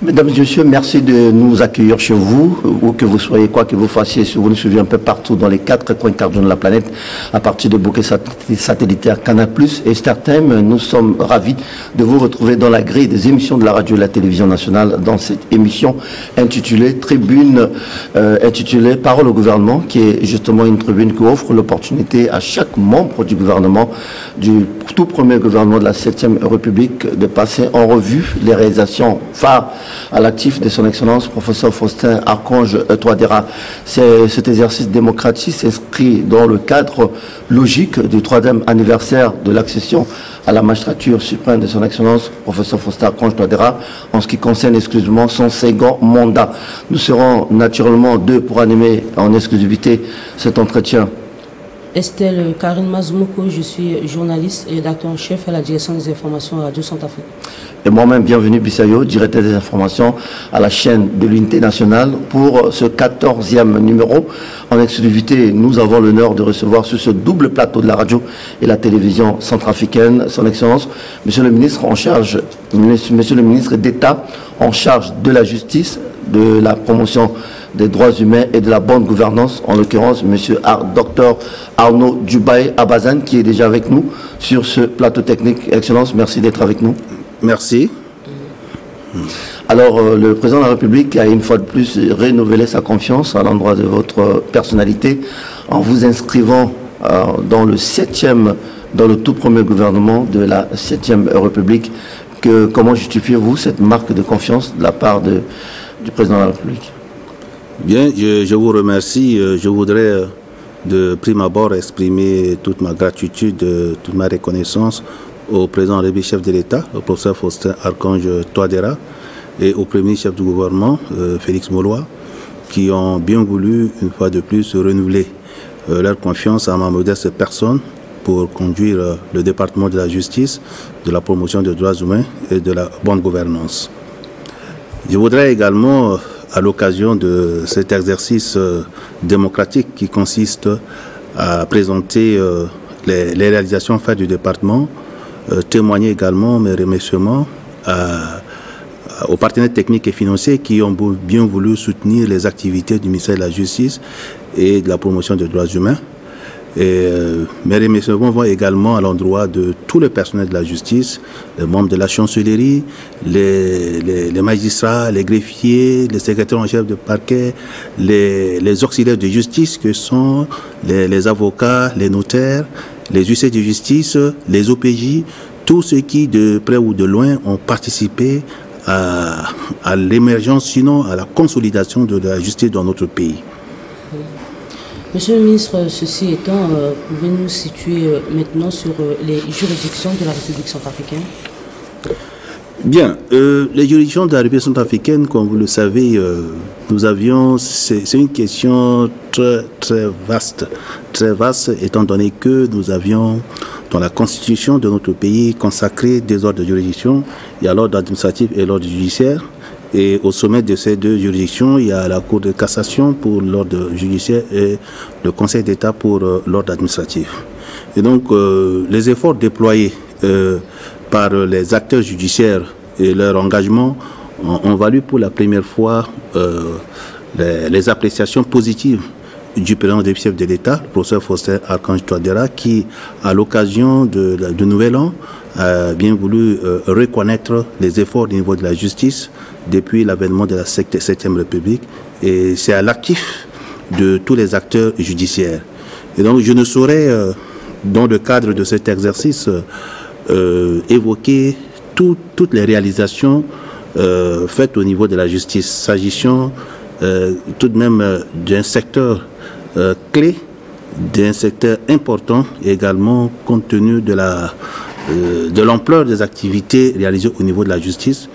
Mesdames et messieurs, merci de nous accueillir chez vous, où que vous soyez, quoi que vous fassiez, si vous nous suivez un peu partout dans les 4 coins cardinaux de la planète, à partir de bouquets satellitaires Canal+, et StarTime. Nous sommes ravis de vous retrouver dans la grille des émissions de la radio et de la télévision nationale, dans cette émission intitulée Tribune, intitulée Parole au gouvernement, qui est justement une tribune qui offre l'opportunité à chaque membre du gouvernement, du tout premier gouvernement de la 7e République, de passer en revue les réalisations phares à l'actif de son Excellence, professeur Faustin Archange Touadéra. Cet exercice démocratique s'inscrit dans le cadre logique du 3e anniversaire de l'accession à la magistrature suprême de son Excellence, professeur Faustin Archange Touadéra, en ce qui concerne exclusivement son second mandat. Nous serons naturellement deux pour animer en exclusivité cet entretien. Estelle Karine Mazoumoko, je suis journaliste et rédacteur en chef à la direction des informations à Radio Centrafrique. Et moi-même, bienvenue Bissayo, directeur des informations à la chaîne de l'unité nationale pour ce 14e numéro. En exclusivité, nous avons l'honneur de recevoir sur ce double plateau de la radio et la télévision centrafricaine, son Excellence, Monsieur le ministre en charge, Monsieur le ministre d'État en charge de la justice, de la promotion des droits humains et de la bonne gouvernance, en l'occurrence Monsieur Dr Arnaud Djubaï Abazan, qui est déjà avec nous sur ce plateau technique. Excellence, merci d'être avec nous. Merci. Alors, le président de la République a une fois de plus renouvelé sa confiance à l'endroit de votre personnalité en vous inscrivant dans le tout premier gouvernement de la 7e République. Comment justifiez-vous cette marque de confiance de la part du président de la République? Bien, je vous remercie. Je voudrais de prime abord exprimer toute ma gratitude, toute ma reconnaissance au président de la République, chef de l'État, au professeur Faustin Archange Touadéra, et au premier chef du gouvernement, Félix Moloua, qui ont bien voulu, une fois de plus, renouveler leur confiance à ma modeste personne pour conduire le département de la justice, de la promotion des droits humains et de la bonne gouvernance. Je voudrais également, à l'occasion de cet exercice démocratique qui consiste à présenter les réalisations faites du département, témoigner également mes remerciements aux partenaires techniques et financiers qui ont bien voulu soutenir les activités du ministère de la Justice et de la promotion des droits humains. Et mes remerciements vont également à l'endroit de tous les personnels de la justice, les membres de la chancellerie, les magistrats, les greffiers, les secrétaires en chef de parquet, les auxiliaires de justice que sont les avocats, les notaires, les huissiers de justice, les OPJ, tous ceux qui de près ou de loin ont participé à l'émergence, sinon à la consolidation de la justice dans notre pays. Monsieur le ministre, ceci étant, pouvez-vous nous situer maintenant sur les juridictions de la République centrafricaine? Bien, les juridictions de la République centrafricaine, comme vous le savez, nous avions, c'est une question très vaste, étant donné que nous avions dans la constitution de notre pays consacré des ordres de juridiction. Il y a l'ordre administratif et l'ordre judiciaire. Et au sommet de ces deux juridictions, il y a la Cour de cassation pour l'ordre judiciaire et le Conseil d'État pour l'ordre administratif. Et donc, les efforts déployés par les acteurs judiciaires et leur engagement ont valu pour la première fois les appréciations positives du président des chefs de l'État, le professeur Faustin Archange Touadéra, qui, à l'occasion du Nouvel An, a bien voulu reconnaître les efforts au niveau de la justice depuis l'avènement de la 7e République. Et c'est à l'actif de tous les acteurs judiciaires. Et donc, je ne saurais, dans le cadre de cet exercice, évoquer toutes les réalisations faites au niveau de la justice, s'agissant tout de même d'un secteur clé, d'un secteur important, et également compte tenu de l'ampleur des activités réalisées au niveau de la justice.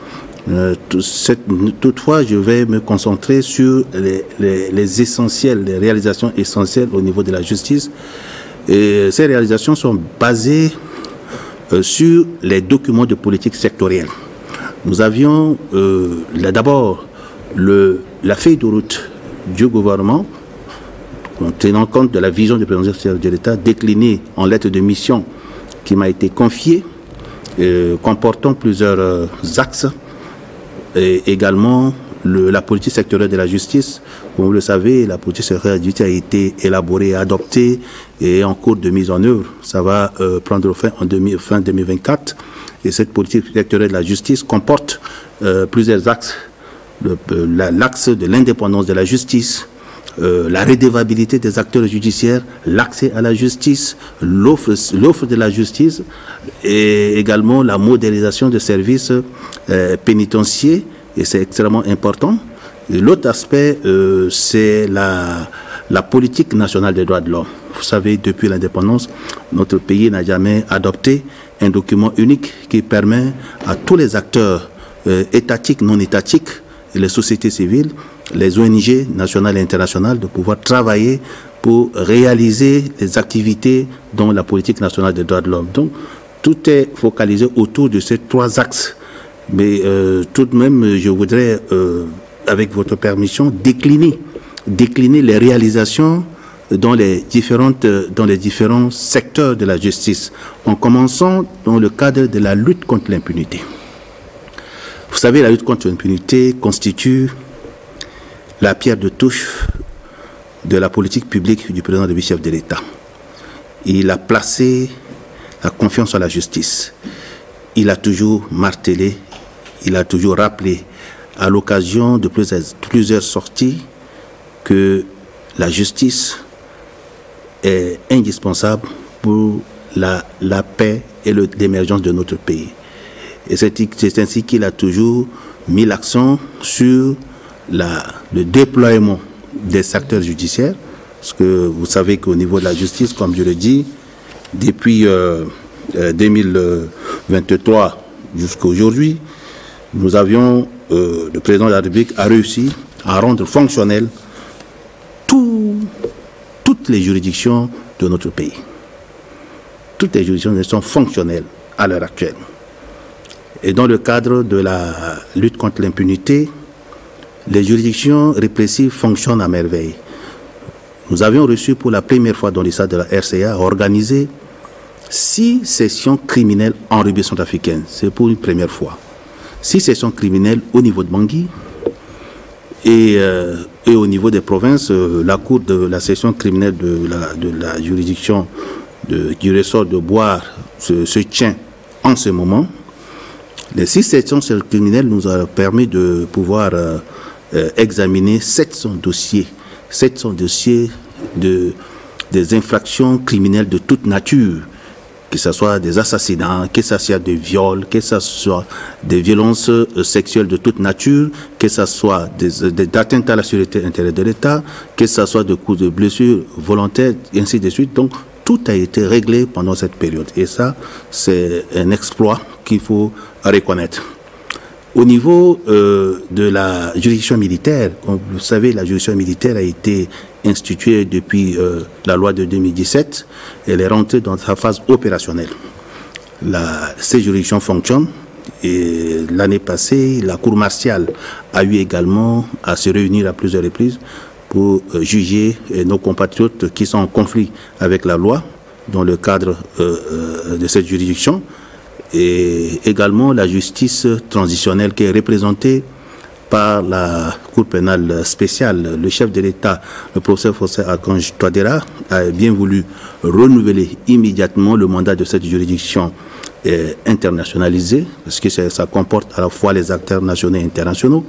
Toutefois, je vais me concentrer sur les essentiels, les réalisations essentielles au niveau de la justice. Et ces réalisations sont basées sur les documents de politique sectorielle. Nous avions d'abord la feuille de route du gouvernement, en tenant compte de la vision du président de l'État déclinée en lettre de mission qui m'a été confiée, comportant plusieurs axes et également la politique sectorielle de la justice. Comme vous le savez, la politique sectorielle de la justice a été élaborée et adoptée et en cours de mise en œuvre. Ça va prendre fin en fin 2024. Et cette politique sectorielle de la justice comporte plusieurs axes. L'axe de l'indépendance de la justice, la redevabilité des acteurs judiciaires, l'accès à la justice, l'offre de la justice et également la modernisation des services pénitentiaires, et c'est extrêmement important. L'autre aspect, c'est la politique nationale des droits de l'homme. Vous savez, depuis l'indépendance, notre pays n'a jamais adopté un document unique qui permet à tous les acteurs étatiques, non étatiques, les sociétés civiles, les ONG nationales et internationales de pouvoir travailler pour réaliser les activités dans la politique nationale des droits de l'homme. Donc, tout est focalisé autour de ces trois axes. Mais tout de même, je voudrais, avec votre permission, décliner les réalisations dans les différents secteurs de la justice, en commençant dans le cadre de la lutte contre l'impunité. Vous savez, la lutte contre l'impunité constitue la pierre de touche de la politique publique du président de chef de l'État. Il a placé la confiance en la justice. Il a toujours martelé, il a toujours rappelé à l'occasion de plusieurs sorties que la justice est indispensable pour la paix et l'émergence de notre pays. Et c'est ainsi qu'il a toujours mis l'accent sur le déploiement des acteurs judiciaires. Parce que vous savez qu'au niveau de la justice, comme je le dis, depuis 2023 jusqu'à aujourd'hui, nous avions, le président de la République a réussi à rendre fonctionnelles toutes les juridictions de notre pays. Toutes les juridictions sont fonctionnelles à l'heure actuelle. Et dans le cadre de la lutte contre l'impunité, les juridictions répressives fonctionnent à merveille. Nous avions reçu pour la première fois dans l'histoire de la RCA organisé 6 sessions criminelles en République centrafricaine. C'est pour une première fois. 6 sessions criminelles au niveau de Bangui et au niveau des provinces. La cour de la session criminelle de la juridiction du ressort de Boire se tient en ce moment. Les 6 sessions criminelles nous ont permis de pouvoir examiner 700 dossiers des infractions criminelles de toute nature, que ce soit des assassinats, que ce soit des viols, que ce soit des violences sexuelles de toute nature, que ce soit des atteintes à la sécurité intérieure de l'État, que ce soit des coups de blessures volontaires, et ainsi de suite. Donc, tout a été réglé pendant cette période. Et ça, c'est un exploit qu'il faut reconnaître. Au niveau de la juridiction militaire, comme vous le savez, la juridiction militaire a été instituée depuis la loi de 2017. Elle est rentrée dans sa phase opérationnelle. Ces juridictions fonctionnent. Et l'année passée, la Cour martiale a eu également à se réunir à plusieurs reprises pour juger nos compatriotes qui sont en conflit avec la loi dans le cadre de cette juridiction. Et également la justice transitionnelle qui est représentée par la Cour pénale spéciale. Le chef de l'État, le professeur Fossé Archange Touadéra, a bien voulu renouveler immédiatement le mandat de cette juridiction internationalisée, parce que ça comporte à la fois les acteurs nationaux et internationaux,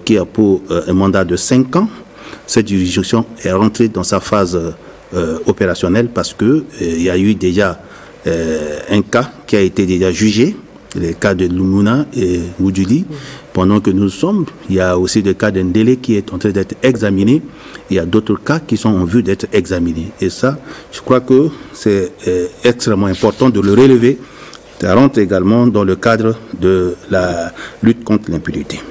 qui a pour un mandat de 5 ans. Cette juridiction est rentrée dans sa phase opérationnelle parce qu'il y a eu déjà un cas qui a été déjà jugé, les cas de Lumuna et Mujuli. Pendant que nous sommes, il y a aussi des cas d'un délai qui est en train d'être examiné. Il y a d'autres cas qui sont en vue d'être examinés. Et ça, je crois que c'est extrêmement important de le relever. Ça rentre également dans le cadre de la lutte contre l'impunité.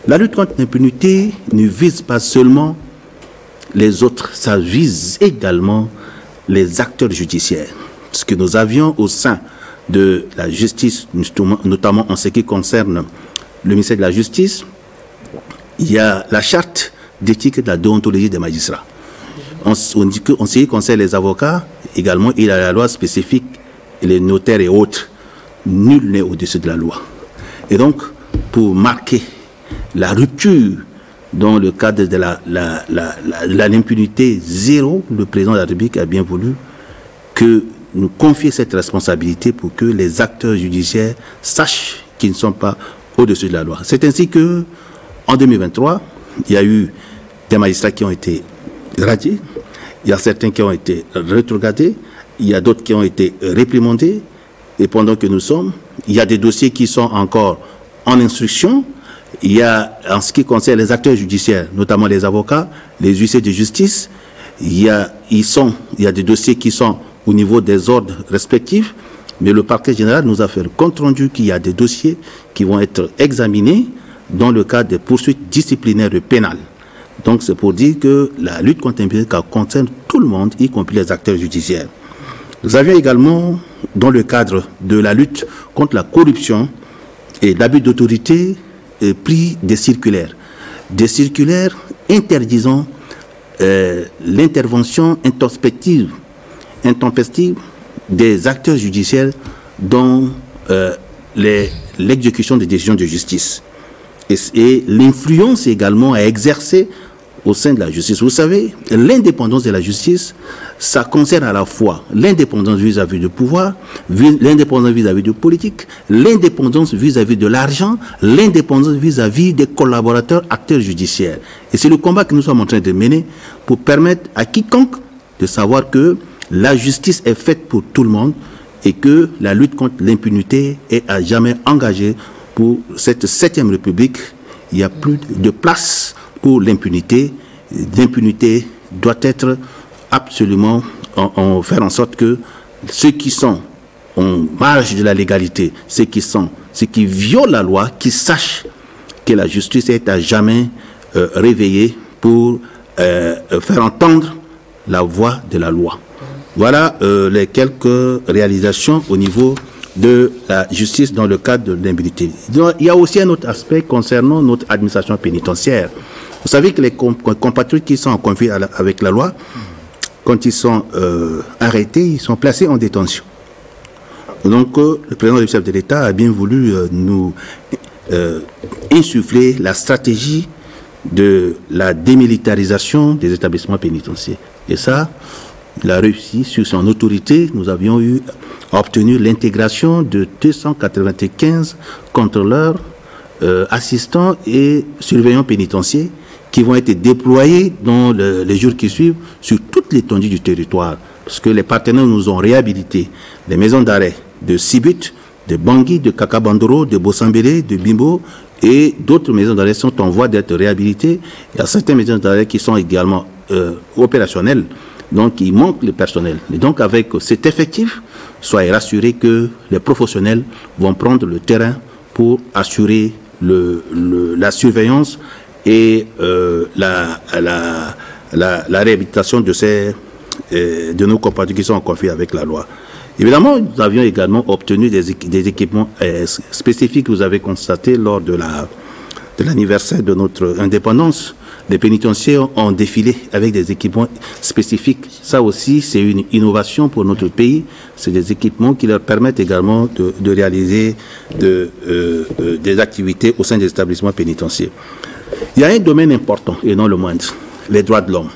La lutte contre l'impunité ne vise pas seulement les autres, ça vise également les acteurs judiciaires. Ce que nous avions au sein de la justice, notamment en ce qui concerne le ministère de la Justice, il y a la charte d'éthique et de la déontologie des magistrats. En ce qui concerne les avocats, également, il y a la loi spécifique, et les notaires et autres. Nul n'est au-dessus de la loi. Et donc, pour marquer la rupture dans le cadre de l'impunité zéro, le président de la République a bien voulu que nous confier cette responsabilité pour que les acteurs judiciaires sachent qu'ils ne sont pas au-dessus de la loi. C'est ainsi que, en 2023, il y a eu des magistrats qui ont été radiés, il y a certains qui ont été rétrogradés, il y a d'autres qui ont été réprimandés, et pendant que nous sommes, il y a des dossiers qui sont encore en instruction. Il y a, en ce qui concerne les acteurs judiciaires, notamment les avocats, les huissiers de justice, il y a des dossiers qui sont au niveau des ordres respectifs, mais le parquet général nous a fait le compte rendu qu'il y a des dossiers qui vont être examinés dans le cadre des poursuites disciplinaires et pénales. Donc c'est pour dire que la lutte contre l'impunité concerne tout le monde, y compris les acteurs judiciaires. Nous avions également, dans le cadre de la lutte contre la corruption et l'abus d'autorité, pris des circulaires interdisant l'intervention intempestive des acteurs judiciaires dans l'exécution des décisions de justice. Et l'influence également à exercer au sein de la justice. Vous savez, l'indépendance de la justice, ça concerne à la fois l'indépendance vis-à-vis du pouvoir, l'indépendance vis-à-vis du politique, l'indépendance vis-à-vis de l'argent, l'indépendance vis-à-vis des collaborateurs acteurs judiciaires. Et c'est le combat que nous sommes en train de mener pour permettre à quiconque de savoir que la justice est faite pour tout le monde et que la lutte contre l'impunité est à jamais engagée pour cette 7e République. Il n'y a plus de place pour l'impunité. L'impunité doit être absolument faire en sorte que ceux qui sont en marge de la légalité, ceux qui violent la loi, qui sachent que la justice est à jamais réveillée pour faire entendre la voix de la loi. Voilà les quelques réalisations au niveau de la justice dans le cadre de l'impunité. Il y a aussi un autre aspect concernant notre administration pénitentiaire. Vous savez que les compatriotes qui sont en conflit avec la loi, quand ils sont arrêtés, ils sont placés en détention. Donc, le président du chef de l'État a bien voulu nous insuffler la stratégie de la démilitarisation des établissements pénitentiaires. Et ça, il a réussi sur son autorité. Nous avions obtenu l'intégration de 295 contrôleurs, assistants et surveillants pénitentiaires qui vont être déployés dans les jours qui suivent sur toute l'étendue du territoire. Parce que les partenaires nous ont réhabilité les maisons d'arrêt de Sibut, de Bangui, de Kakabandoro, de Bossambélé, de Bimbo et d'autres maisons d'arrêt sont en voie d'être réhabilitées. Il y a certaines maisons d'arrêt qui sont également opérationnelles. Donc, il manque le personnel. Et donc, avec cet effectif, soyez rassurés que les professionnels vont prendre le terrain pour assurer la surveillance et la réhabilitation de nos compatriotes qui sont en conflit avec la loi. Évidemment, nous avions également obtenu des équipements spécifiques. Vous avez constaté lors de l'anniversaire de notre indépendance, les pénitentiaires ont défilé avec des équipements spécifiques. Ça aussi, c'est une innovation pour notre pays. C'est des équipements qui leur permettent également de réaliser des activités au sein des établissements pénitentiaires. Il y a un domaine important, et non le moindre, les droits de l'homme.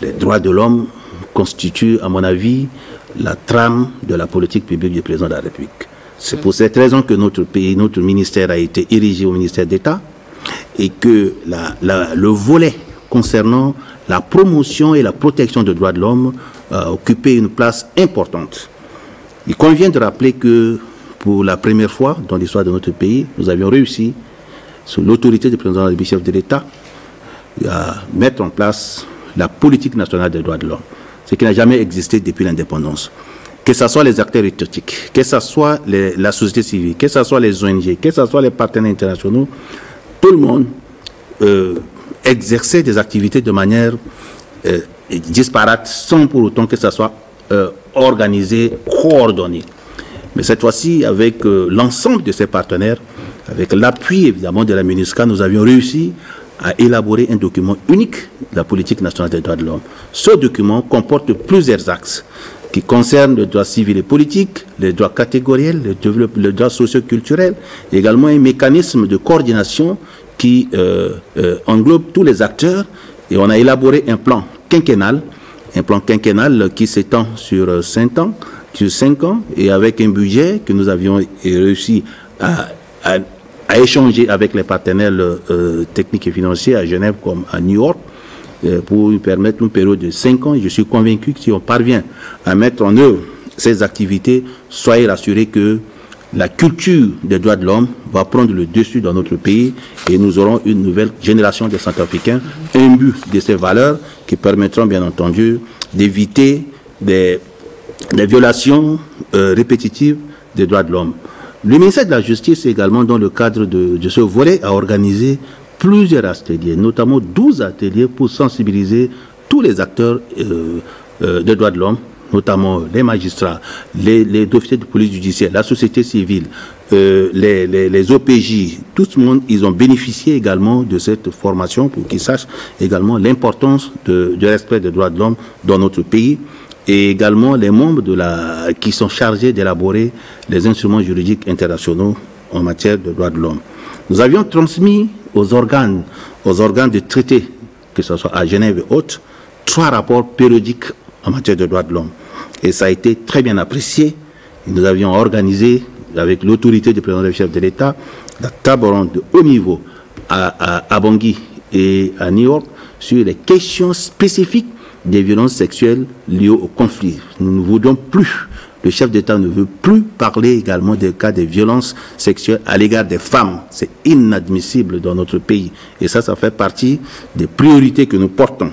Les droits de l'homme constituent, à mon avis, la trame de la politique publique du président de la République. C'est pour cette raison que notre pays, notre ministère a été érigé au ministère d'État et que le volet concernant la promotion et la protection des droits de l'homme a occupé une place importante. Il convient de rappeler que pour la première fois dans l'histoire de notre pays, nous avions réussi, sous l'autorité du président du chef de l'État, à mettre en place la politique nationale des droits de l'homme, ce qui n'a jamais existé depuis l'indépendance. Que ce soit les acteurs étatiques, que ce soit la société civile, que ce soit les ONG, que ce soit les partenaires internationaux, tout le monde exerçait des activités de manière disparate, sans pour autant que ça soit organisé, coordonné. Mais cette fois-ci, avec l'ensemble de ces partenaires, avec l'appui évidemment de la MINUSCA, nous avions réussi à élaborer un document unique de la politique nationale des droits de l'homme. Ce document comporte plusieurs axes. qui concernent le droit civil et politique, les droits catégoriels, le droit socio-culturel, également un mécanisme de coordination qui englobe tous les acteurs, et on a élaboré un plan quinquennal qui s'étend sur 5 ans, et avec un budget que nous avions réussi à échanger avec les partenaires techniques et financiers à Genève comme à New York, pour nous permettre une période de 5 ans. Je suis convaincu que si on parvient à mettre en œuvre ces activités, soyez rassurés que la culture des droits de l'homme va prendre le dessus dans notre pays et nous aurons une nouvelle génération de Centrafricains imbus de ces valeurs qui permettront bien entendu d'éviter des violations répétitives des droits de l'homme. Le ministère de la Justice également, dans le cadre de ce volet, a organisé plusieurs ateliers, notamment 12 ateliers pour sensibiliser tous les acteurs des droits de l'homme, notamment les magistrats, les officiers de police judiciaire, la société civile, les OPJ, tout le monde, ils ont bénéficié également de cette formation pour qu'ils sachent également l'importance du respect des droits de l'homme dans notre pays, et également les membres qui sont chargés d'élaborer les instruments juridiques internationaux en matière de droits de l'homme. Nous avions transmis aux organes de traité, que ce soit à Genève et autres, 3 rapports périodiques en matière de droits de l'homme. Et ça a été très bien apprécié. Nous avions organisé, avec l'autorité du président du chef de l'État, la table ronde de haut niveau à Bangui et à New York sur les questions spécifiques des violences sexuelles liées au conflit. Nous ne voulons plus, le chef d'État ne veut plus parler également des cas de violences sexuelles à l'égard des femmes. C'est inadmissible dans notre pays. Et ça fait partie des priorités que nous portons.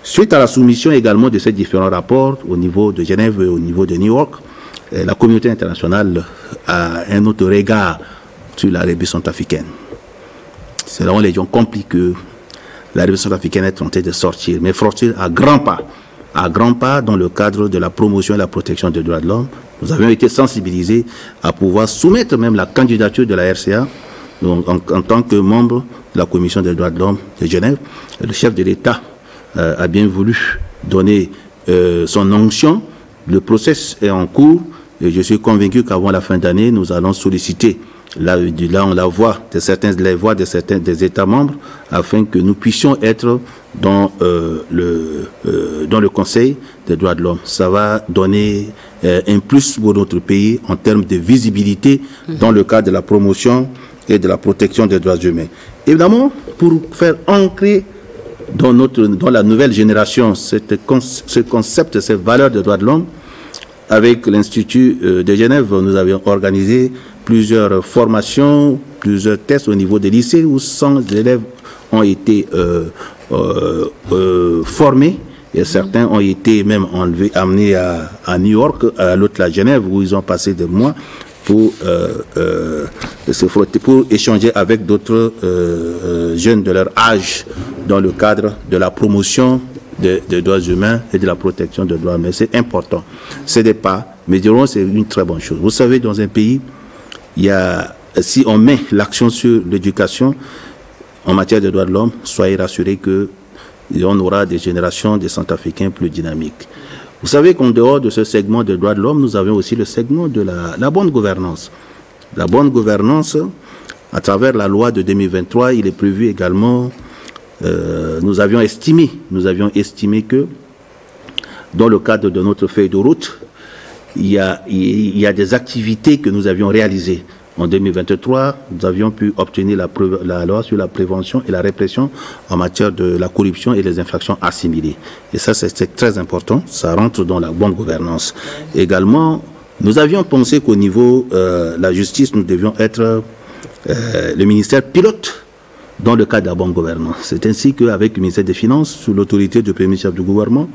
Suite à la soumission également de ces différents rapports au niveau de Genève et au niveau de New York, la communauté internationale a un autre regard sur la République centrafricaine. C'est là où les gens ont compris que la République centrafricaine est en train de sortir, mais sortir à grands pas dans le cadre de la promotion et la protection des droits de l'homme. Nous avions été sensibilisés à pouvoir soumettre même la candidature de la RCA donc, en tant que membre de la Commission des droits de l'homme de Genève. Le chef de l'État a bien voulu donner son onction. Le process est en cours et je suis convaincu qu'avant la fin d'année, nous allons solliciter là on la voix de certains des États membres afin que nous puissions être dans le Conseil des droits de l'homme. Ça va donner un plus pour notre pays en termes de visibilité dans le cadre de la promotion et de la protection des droits humains. Évidemment, pour faire ancrer dans la nouvelle génération ce concept, ces valeurs des droits de l'homme, avec l'Institut de Genève, nous avions organisé plusieurs formations, plusieurs tests au niveau des lycées où 100 élèves ont été formés et certains ont été même amenés à New York, à l'autre à Genève où ils ont passé des mois pour se frotter, pour échanger avec d'autres jeunes de leur âge dans le cadre de la promotion des droits humains et de la protection des droits humains. C'est important. C'est des pas, mais dirons c'est une très bonne chose. Vous savez, dans un pays, si on met l'action sur l'éducation en matière de droits de l'homme, soyez rassurés qu'on aura des générations de Centrafricains plus dynamiques. Vous savez qu'en dehors de ce segment de droits de l'homme, nous avons aussi le segment de la bonne gouvernance. La bonne gouvernance, à travers la loi de 2023, il est prévu également, nous avions estimé que dans le cadre de notre feuille de route, il y a des activités que nous avions réalisées. En 2023, nous avions pu obtenir la loi sur la prévention et la répression en matière de la corruption et les infractions assimilées. Et ça, c'est très important. Ça rentre dans la bonne gouvernance. Également, nous avions pensé qu'au niveau de la justice, nous devions être le ministère pilote dans le cadre de la bonne gouvernance. C'est ainsi qu'avec le ministère des Finances, sous l'autorité du premier chef du gouvernement,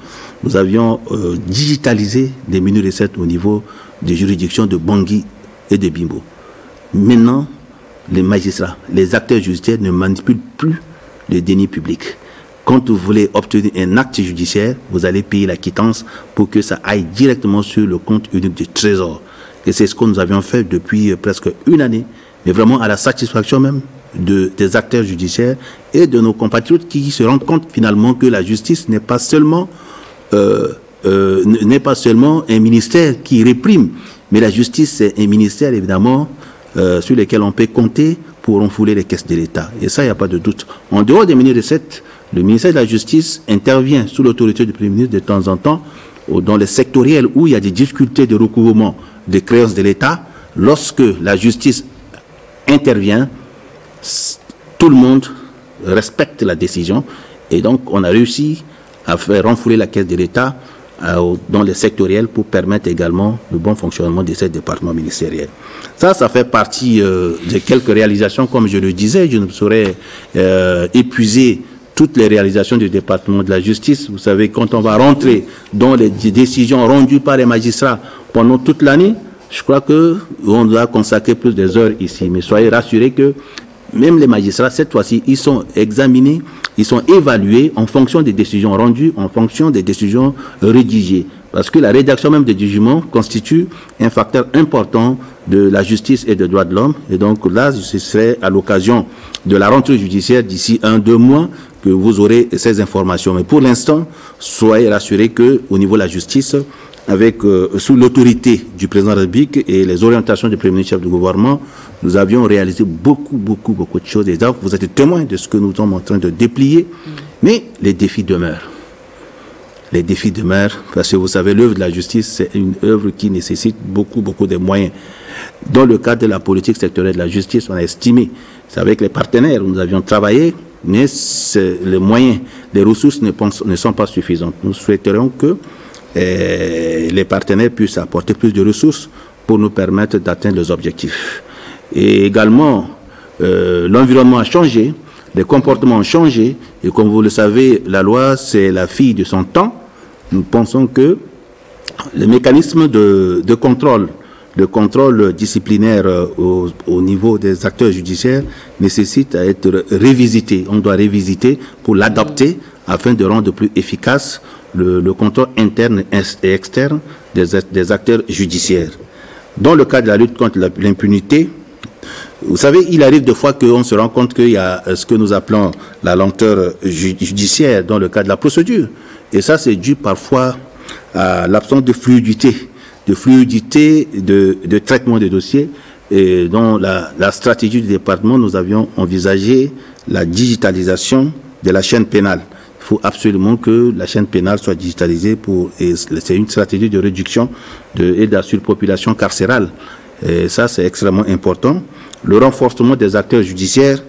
nous avions digitalisé les menus recettes au niveau des juridictions de Bangui et de Bimbo. Maintenant, les magistrats, les acteurs judiciaires ne manipulent plus les deniers publics. Quand vous voulez obtenir un acte judiciaire, vous allez payer la quittance pour que ça aille directement sur le compte unique du Trésor. Et c'est ce que nous avions fait depuis presque une année, mais vraiment à la satisfaction même des acteurs judiciaires et de nos compatriotes qui se rendent compte finalement que la justice n'est pas seulement n'est pas seulement un ministère qui réprime, mais la justice, c'est un ministère, évidemment, sur lequel on peut compter pour renflouer les caisses de l'État. Et ça, il n'y a pas de doute. En dehors des ministres de recettes, le ministère de la Justice intervient sous l'autorité du Premier ministre de temps en temps dans les sectoriels où il y a des difficultés de recouvrement des créances de l'État. Lorsque la justice intervient, tout le monde respecte la décision. Et donc, on a réussi à faire renflouer la caisse de l'État dans les sectoriels pour permettre également le bon fonctionnement de ces départements ministériels. Ça fait partie de quelques réalisations, comme je le disais. Je ne saurais épuiser toutes les réalisations du département de la justice. Vous savez, quand on va rentrer dans les décisions rendues par les magistrats pendant toute l'année, je crois qu'on doit consacrer plus des heures ici. Mais soyez rassurés que même les magistrats, cette fois-ci, ils sont examinés, ils sont évalués en fonction des décisions rendues, en fonction des décisions rédigées. Parce que la rédaction même des jugements constitue un facteur important de la justice et des droits de l'homme. Et donc là, ce serait à l'occasion de la rentrée judiciaire d'ici 1-2 mois que vous aurez ces informations. Mais pour l'instant, soyez rassurés qu'au niveau de la justice, avec sous l'autorité du président de la République et les orientations du Premier ministre chef du gouvernement, nous avions réalisé beaucoup de choses. Et là, vous êtes témoins de ce que nous sommes en train de déplier. Mais les défis demeurent. Les défis demeurent parce que vous savez, l'œuvre de la justice, c'est une œuvre qui nécessite beaucoup de moyens. Dans le cadre de la politique sectorielle de la justice, on a estimé, c'est avec les partenaires, nous avions travaillé, mais les moyens, les ressources ne sont pas suffisantes. Nous souhaiterions que les partenaires puissent apporter plus de ressources pour nous permettre d'atteindre les objectifs. Et également, l'environnement a changé, les comportements ont changé, et comme vous le savez, la loi, c'est la fille de son temps. Nous pensons que le mécanisme de contrôle disciplinaire au niveau des acteurs judiciaires nécessite à être révisité. On doit révisiter pour l'adapter afin de rendre plus efficace le contrôle interne et externe des acteurs judiciaires. Dans le cas de la lutte contre l'impunité, vous savez, il arrive des fois qu'on se rend compte qu'il y a ce que nous appelons la lenteur judiciaire dans le cas de la procédure. Et ça, c'est dû parfois à l'absence de fluidité de traitement des dossiers. Et dans la stratégie du département, nous avions envisagé la digitalisation de la chaîne pénale. Il faut absolument que la chaîne pénale soit digitalisée et c'est une stratégie de réduction et de la surpopulation carcérale. Et ça, c'est extrêmement important. Le renforcement des acteurs judiciaires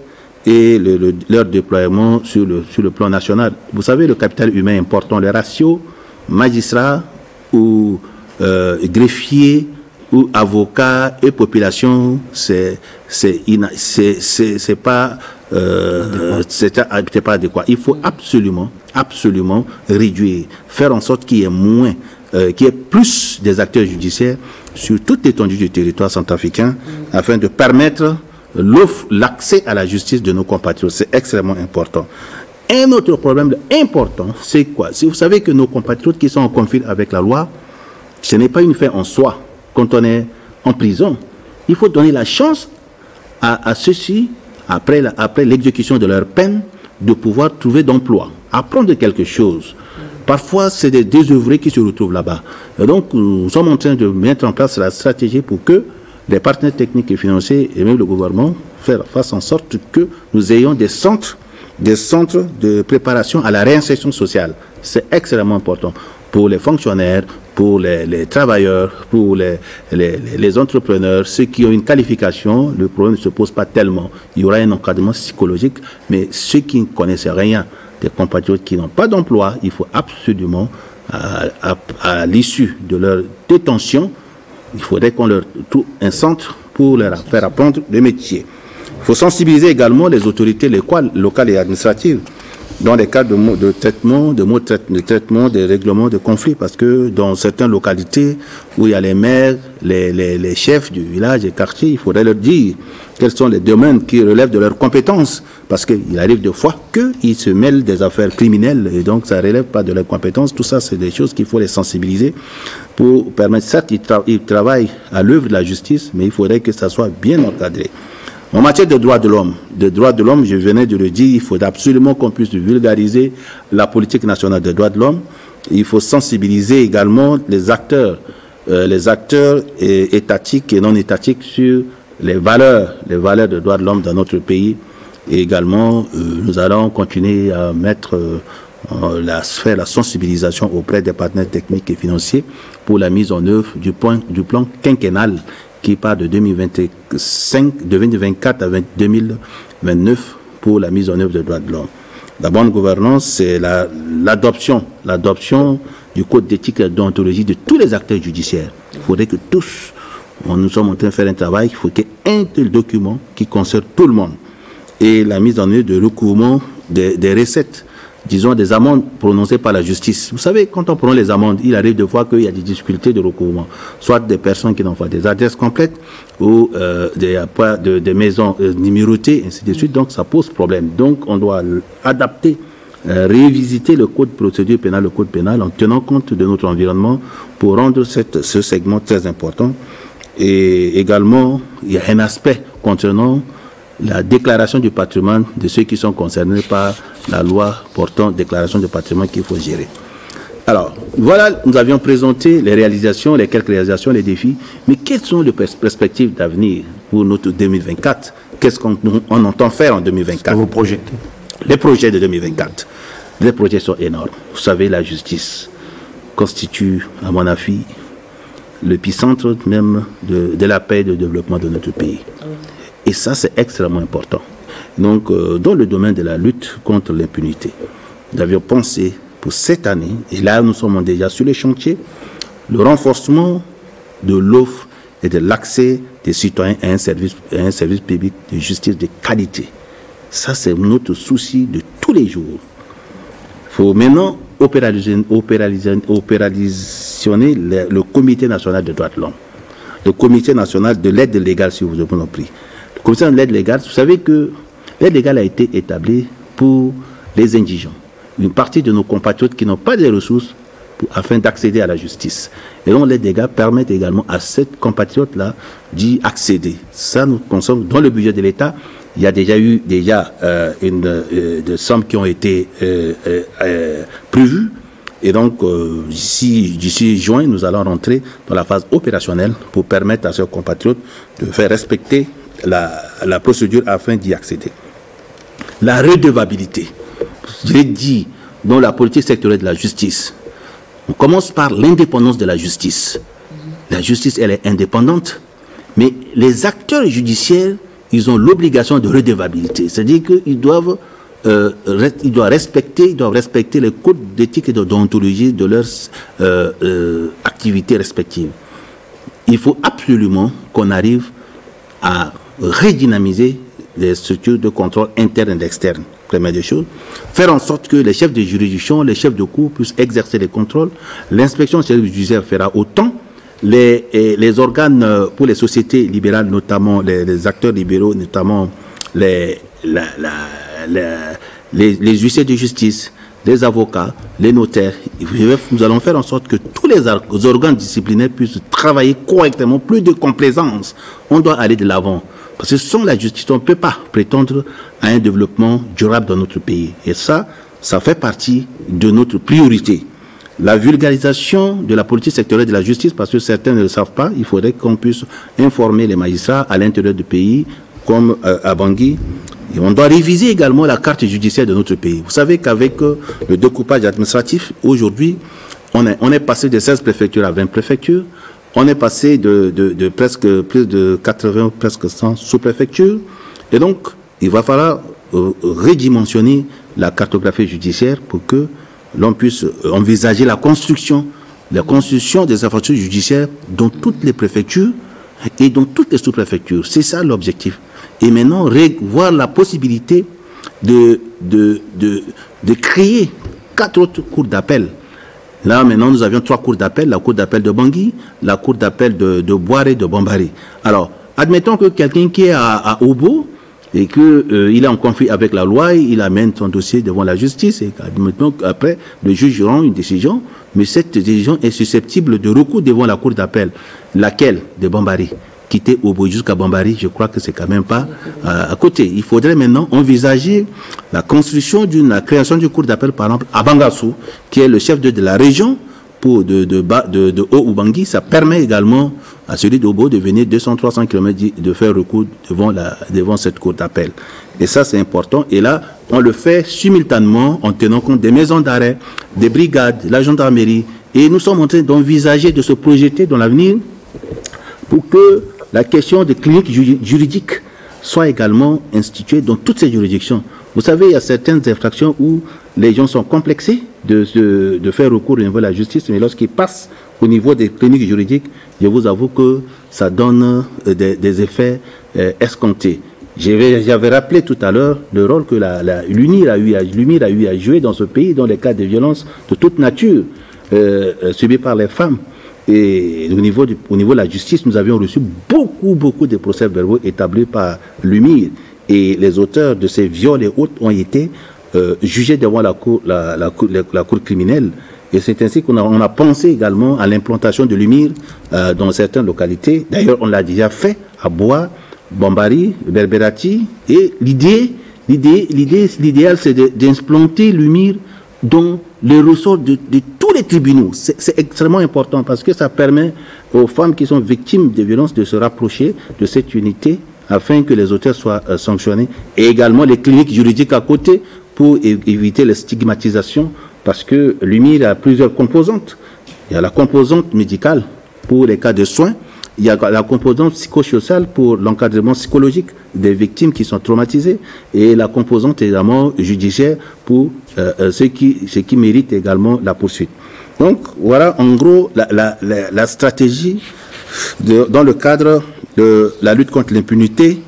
et leur déploiement sur le plan national. Vous savez, le capital humain est important. Le ratio magistrat ou greffier ou avocat et population, c'est pas adéquat. Il faut absolument réduire, faire en sorte qu'il y ait plus des acteurs judiciaires sur toute l'étendue du territoire centrafricain afin de permettre l'accès à la justice de nos compatriotes. C'est extrêmement important. Un autre problème important, c'est quoi? Si vous savez que nos compatriotes qui sont en conflit avec la loi, ce n'est pas une fin en soi. Quand on est en prison, il faut donner la chance à ceux-ci, après l'exécution de leur peine, de pouvoir trouver d'emploi, apprendre quelque chose. Parfois, c'est des désœuvrés qui se retrouvent là-bas. Et donc, nous sommes en train de mettre en place la stratégie pour que les partenaires techniques et financiers et même le gouvernement fassent en sorte que nous ayons des centres de préparation à la réinsertion sociale. C'est extrêmement important pour les fonctionnaires, pour les travailleurs, pour les entrepreneurs, ceux qui ont une qualification. Le problème ne se pose pas tellement. Il y aura un encadrement psychologique, mais ceux qui ne connaissent rien, des compatriotes qui n'ont pas d'emploi, il faut absolument, à l'issue de leur détention, il faudrait qu'on leur trouve un centre pour leur faire apprendre le métier. Il faut sensibiliser également les autorités locales et administratives dans les cas de traitement des règlements de conflits, parce que dans certaines localités où il y a les maires, les chefs du village et quartier, il faudrait leur dire quels sont les domaines qui relèvent de leurs compétences, parce qu'il arrive des fois qu'ils se mêlent des affaires criminelles et donc ça ne relève pas de leurs compétences. Tout ça, c'est des choses qu'il faut les sensibiliser pour permettre. Certes, ils travaillent à l'œuvre de la justice, mais il faudrait que ça soit bien encadré. En matière de droits de l'homme, je venais de le dire, il faut absolument qu'on puisse vulgariser la politique nationale des droits de l'homme. Il faut sensibiliser également les acteurs étatiques et non étatiques sur les valeurs de droits de l'homme dans notre pays. Et également, nous allons continuer à faire la sensibilisation auprès des partenaires techniques et financiers pour la mise en œuvre du plan quinquennal qui part de 2024 à 2029 pour la mise en œuvre des droits de l'homme. La bonne gouvernance, c'est l'adoption du code d'éthique et de déontologie de tous les acteurs judiciaires. Il faudrait que tous, nous sommes en train de faire un travail, il faut qu'il y ait un tel document qui concerne tout le monde. Et la mise en œuvre de recouvrement des recettes, disons des amendes prononcées par la justice. Vous savez, quand on prend les amendes, il arrive de voir qu'il y a des difficultés de recouvrement, soit des personnes qui n'ont pas des adresses complètes ou des maisons numérotées, ainsi de suite. Donc ça pose problème. Donc on doit adapter, révisiter le code de procédure pénale, le code pénal, en tenant compte de notre environnement pour rendre ce segment très important. Et également, il y a un aspect concernant la déclaration du patrimoine de ceux qui sont concernés par la loi portant déclaration de patrimoine qu'il faut gérer. Alors, voilà, nous avions présenté les réalisations, les quelques réalisations, les défis, mais quelles sont les perspectives d'avenir pour notre 2024? Qu'est-ce qu'on entend faire en 2024? Que vous projetez? Les projets de 2024, les projets sont énormes. Vous savez, la justice constitue, à mon avis, l'épicentre même de la paix et du développement de notre pays. Et ça, c'est extrêmement important. Donc, dans le domaine de la lutte contre l'impunité, nous avions pensé pour cette année, et là nous sommes déjà sur les chantiers, le renforcement de l'offre et de l'accès des citoyens à un service public de justice de qualité. Ça, c'est notre souci de tous les jours. Il faut maintenant opéraliser le Comité national des droits de l'homme, le Comité national de l'aide légale, si vous en prie. Le Comité de l'aide légale, vous savez que l'aide légale a été établie pour les indigents, une partie de nos compatriotes qui n'ont pas de ressources afin d'accéder à la justice. Et donc l'aide légale permet également à ces compatriotes-là d'y accéder. Ça, nous consommons dans le budget de l'État. Il y a déjà eu des sommes qui ont été prévues. Et donc, d'ici juin, nous allons rentrer dans la phase opérationnelle pour permettre à ces compatriotes de faire respecter la procédure afin d'y accéder. La redevabilité. Je l'ai dit, dans la politique sectorielle de la justice, on commence par l'indépendance de la justice. La justice, elle est indépendante, mais les acteurs judiciaires, ils ont l'obligation de redevabilité. C'est-à-dire qu'ils doivent respecter les codes d'éthique et de déontologie de leurs activités respectives. Il faut absolument qu'on arrive à redynamiser les structures de contrôle interne et externe. Première des choses, faire en sorte que les chefs de juridiction, les chefs de cour puissent exercer les contrôles. L'inspection judiciaire fera autant. Les organes pour les sociétés libérales, notamment les acteurs libéraux, notamment les huissiers de justice, les avocats, les notaires, nous allons faire en sorte que tous les organes disciplinaires puissent travailler correctement, plus de complaisance. On doit aller de l'avant. Parce que sans la justice, on ne peut pas prétendre à un développement durable dans notre pays. Et ça fait partie de notre priorité. La vulgarisation de la politique sectorielle de la justice, parce que certains ne le savent pas, il faudrait qu'on puisse informer les magistrats à l'intérieur du pays, comme à Bangui. Et on doit réviser également la carte judiciaire de notre pays. Vous savez qu'avec le découpage administratif, aujourd'hui, on est passé de 16 préfectures à 20 préfectures. On est passé de presque plus de 80, presque 100 sous-préfectures. Et donc, il va falloir redimensionner la cartographie judiciaire pour que l'on puisse envisager la construction des infrastructures judiciaires dans toutes les préfectures et dans toutes les sous-préfectures. C'est ça l'objectif. Et maintenant, voir la possibilité de créer 4 autres cours d'appel. Là, maintenant, nous avions 3 cours d'appel. La cour d'appel de Bangui, la cour d'appel de Boiré, de Bambari. Alors, admettons que quelqu'un qui est à Obo et qu'il est en conflit avec la loi, il amène son dossier devant la justice et admettons qu'après, le juge rend une décision, mais cette décision est susceptible de recours devant la cour d'appel. Laquelle? De Bambari. quitter Obo jusqu'à Bambari, je crois que c'est quand même pas à côté. Il faudrait maintenant envisager la construction la création d'une cour d'appel, par exemple, à Bangassou, qui est le chef de la région de Haut-Ubangui. Ça permet également à celui d'Obo de venir 200-300 km de faire recours devant cette cour d'appel. Et ça, c'est important. Et là, on le fait simultanément en tenant compte des maisons d'arrêt, des brigades, de la gendarmerie. Et nous sommes en train d'envisager de se projeter dans l'avenir pour que la question des cliniques juridiques soit également instituée dans toutes ces juridictions. Vous savez, il y a certaines infractions où les gens sont complexés de faire recours au niveau de la justice, mais lorsqu'ils passent au niveau des cliniques juridiques, je vous avoue que ça donne des effets escomptés. J'avais rappelé tout à l'heure le rôle que l'UNIR a eu à jouer dans ce pays dans les cas de violences de toute nature subies par les femmes. Et au niveau de la justice, nous avions reçu beaucoup de procès-verbaux établis par l'UNIR. Et les auteurs de ces viols et autres ont été jugés devant la cour criminelle. Et c'est ainsi qu'on a pensé également à l'implantation de l'UNIR dans certaines localités. D'ailleurs, on l'a déjà fait à Bois, Bambari, Berberati. Et l'idéal, c'est d'implanter l'UNIR dans les ressorts de tous les tribunaux. C'est extrêmement important parce que ça permet aux femmes qui sont victimes de violences de se rapprocher de cette unité afin que les auteurs soient sanctionnés. Et également les cliniques juridiques à côté pour éviter les stigmatisations parce que l'UNIR a plusieurs composantes. Il y a la composante médicale pour les cas de soins. Il y a la composante psychosociale pour l'encadrement psychologique des victimes qui sont traumatisées et la composante également judiciaire pour ceux qui méritent également la poursuite. Donc voilà en gros la stratégie dans le cadre de la lutte contre l'impunité.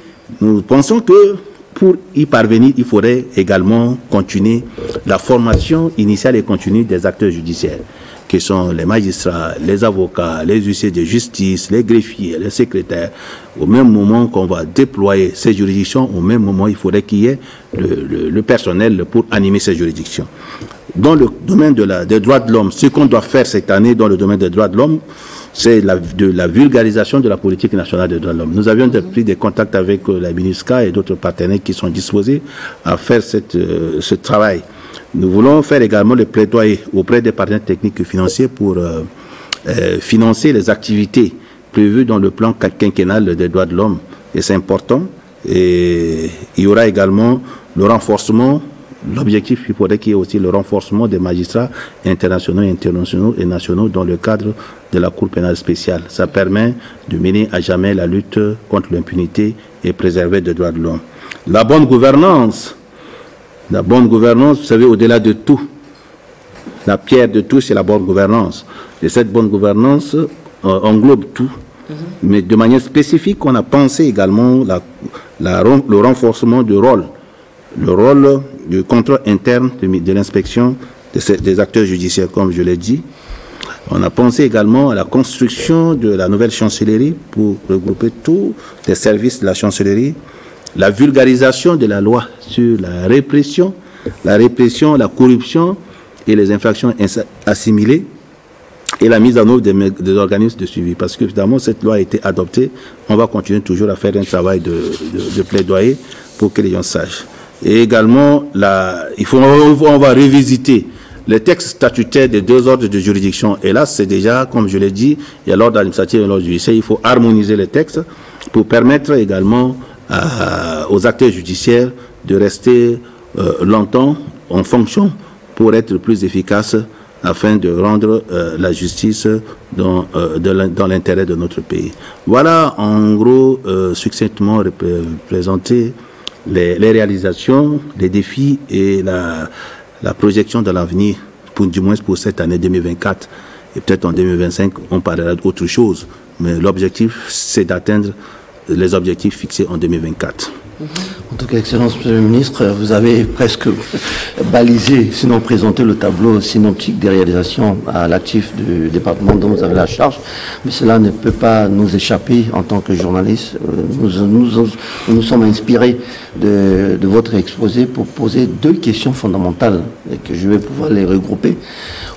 Nous pensons que pour y parvenir, il faudrait également continuer la formation initiale et continue des acteurs judiciaires, qui sont les magistrats, les avocats, les huissiers de justice, les greffiers, les secrétaires. Au même moment qu'on va déployer ces juridictions, au même moment, il faudrait qu'il y ait le personnel pour animer ces juridictions. Dans le domaine des droits de l'homme, ce qu'on doit faire cette année dans le domaine des droits de l'homme, c'est la vulgarisation de la politique nationale des droits de l'homme. Nous avions pris des contacts avec la MINUSCA et d'autres partenaires qui sont disposés à faire ce travail. Nous voulons faire également le plaidoyer auprès des partenaires techniques et financiers pour financer les activités prévues dans le plan quinquennal des droits de l'homme. Et c'est important. Et il y aura également le renforcement. L'objectif, il faudrait qu'il y ait aussi le renforcement des magistrats internationaux et nationaux dans le cadre de la Cour pénale spéciale. Ça permet de mener à jamais la lutte contre l'impunité et préserver les droits de l'homme. La bonne gouvernance, vous savez, au-delà de tout, la pierre de tout, c'est la bonne gouvernance. Et cette bonne gouvernance englobe tout. Mais de manière spécifique, on a pensé également le renforcement du rôle. Le rôle du contrôle interne de l'inspection des acteurs judiciaires, comme je l'ai dit. On a pensé également à la construction de la nouvelle chancellerie pour regrouper tous les services de la chancellerie, la vulgarisation de la loi sur la répression, la corruption et les infractions assimilées, et la mise en œuvre des organismes de suivi. Parce que, évidemment, cette loi a été adoptée. On va continuer toujours à faire un travail de plaidoyer pour que les gens sachent. Et également, on va revisiter les textes statutaires des deux ordres de juridiction. Et là, c'est déjà, comme je l'ai dit, il y a l'ordre administratif et l'ordre judiciaire. Il faut harmoniser les textes pour permettre également aux acteurs judiciaires de rester longtemps en fonction pour être plus efficaces afin de rendre la justice dans l'intérêt de notre pays. Voilà, en gros, succinctement présenté les réalisations, les défis et la projection de l'avenir, du moins pour cette année 2024. Et peut-être en 2025, on parlera d'autre chose. Mais l'objectif, c'est d'atteindre les objectifs fixés en 2024. En tout cas, Excellence, Monsieur le Ministre, vous avez presque balisé, sinon présenté le tableau synoptique des réalisations à l'actif du département dont vous avez la charge. Mais cela ne peut pas nous échapper en tant que journalistes. Nous sommes inspirés de votre exposé pour poser deux questions fondamentales et que je vais pouvoir les regrouper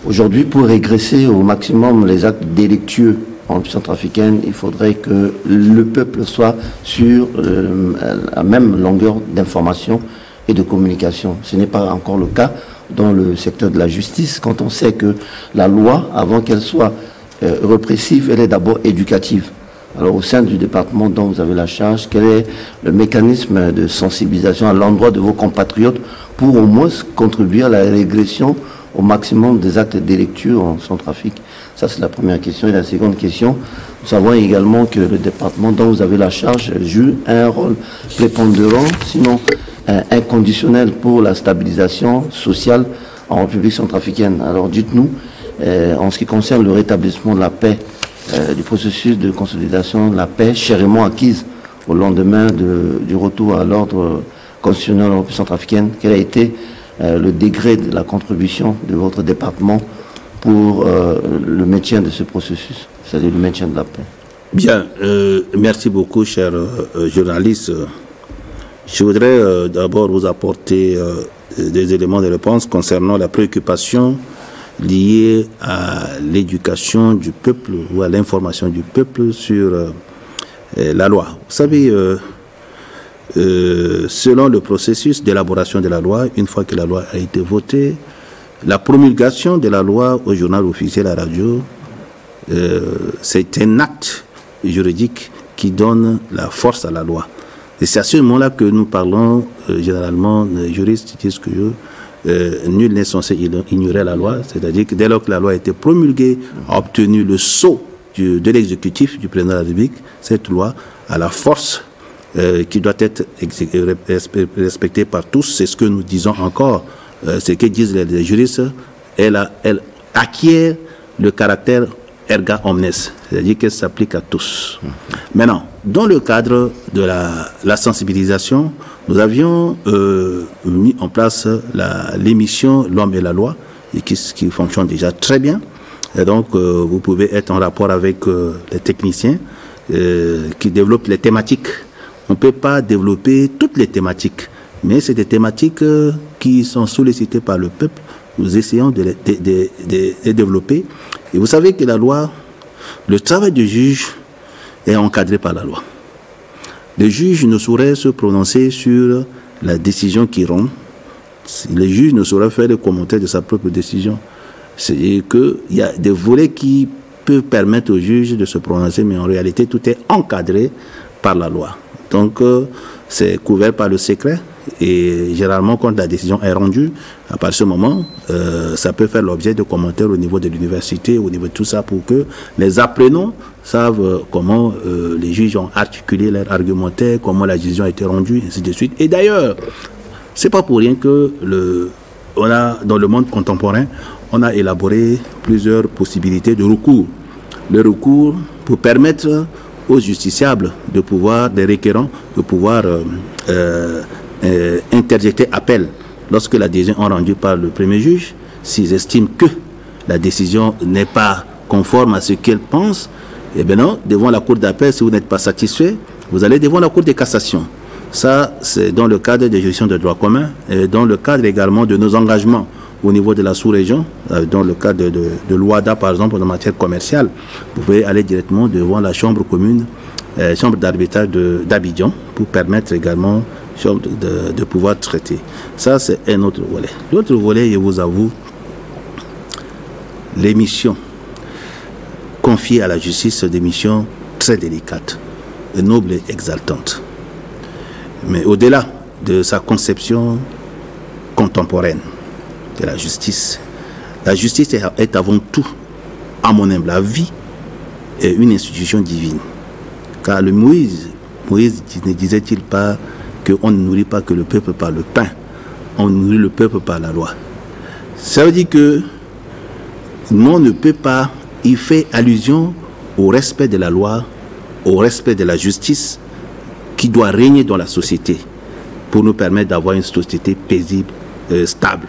aujourd'hui pour régresser au maximum les actes délictueux en République centrafricaine, il faudrait que le peuple soit sur la même longueur d'information et de communication. Ce n'est pas encore le cas dans le secteur de la justice, quand on sait que la loi, avant qu'elle soit répressive, elle est d'abord éducative. Alors au sein du département dont vous avez la charge, quel est le mécanisme de sensibilisation à l'endroit de vos compatriotes pour au moins contribuer à la régression au maximum des actes délictueux en Centrafrique? Ça, c'est la première question. Et la seconde question, nous savons également que le département dont vous avez la charge joue un rôle prépondérant, sinon inconditionnel pour la stabilisation sociale en République centrafricaine. Alors dites-nous, en ce qui concerne le rétablissement de la paix, du processus de consolidation de la paix chèrement acquise au lendemain du retour à l'ordre constitutionnel en République centrafricaine, quel a été le degré de la contribution de votre département pour le maintien de ce processus, c'est-à-dire le maintien de la paix? Bien, merci beaucoup, cher journaliste. Je voudrais d'abord vous apporter des éléments de réponse concernant la préoccupation liée à l'éducation du peuple ou à l'information du peuple sur la loi. Vous savez, selon le processus d'élaboration de la loi, une fois que la loi a été votée, la promulgation de la loi au journal officiel à la radio, c'est un acte juridique qui donne la force à la loi. Et c'est à ce moment-là que nous parlons, généralement, les juristes disent que nul n'est censé ignorer la loi, c'est-à-dire que dès lors que la loi a été promulguée, a obtenu le sceau de l'exécutif du président de la République, cette loi a la force qui doit être respectée par tous. C'est ce que nous disons encore, ce que disent les juristes, elle acquiert le caractère erga omnes, c'est-à-dire qu'elle s'applique à tous. Maintenant, dans le cadre de la sensibilisation, nous avions mis en place l'émission L'Homme et la Loi, et qui fonctionne déjà très bien. Et donc, vous pouvez être en rapport avec les techniciens qui développent les thématiques. On ne peut pas développer toutes les thématiques, mais c'est des thématiques qui sont sollicitées par le peuple. Nous essayons de les développer. Et vous savez que la loi, le travail du juge est encadré par la loi. Le juge ne saurait se prononcer sur la décision qu'il rend. Le juge ne saurait faire des commentaires de sa propre décision. C'est qu'il y a des volets qui peuvent permettre au juge de se prononcer, mais en réalité, tout est encadré par la loi. Donc, c'est couvert par le secret. Et généralement, quand la décision est rendue, à partir de ce moment, ça peut faire l'objet de commentaires au niveau de l'université, au niveau de tout ça, pour que les apprenants savent comment les juges ont articulé leur argumentaire, comment la décision a été rendue, ainsi de suite. Et d'ailleurs, c'est pas pour rien que dans le monde contemporain, on a élaboré plusieurs possibilités de recours. Le recours pour permettre aux justiciables de pouvoir, des requérants, de pouvoir interjeter appel lorsque la décision est rendue par le premier juge, s'ils estiment que la décision n'est pas conforme à ce qu'ils pensent, eh bien non, devant la cour d'appel, si vous n'êtes pas satisfait, vous allez devant la cour de cassation. Ça, c'est dans le cadre des juridictions de droit commun et dans le cadre également de nos engagements au niveau de la sous-région, dans le cadre de l'OADA, par exemple, en matière commerciale. Vous pouvez aller directement devant la chambre commune, chambre d'arbitrage d'Abidjan, pour permettre également de pouvoir traiter. Ça, c'est un autre volet. L'autre volet, je vous avoue, les missions confiées à la justice sont des missions très délicates, nobles et exaltantes. Mais au-delà de sa conception contemporaine de la justice est avant tout, à mon humble avis, une institution divine. Car Moïse ne disait-il pas qu'on ne nourrit pas que le peuple par le pain, on nourrit le peuple par la loi. Ça veut dire que on ne peut pas, il fait allusion au respect de la loi, au respect de la justice qui doit régner dans la société pour nous permettre d'avoir une société paisible, stable.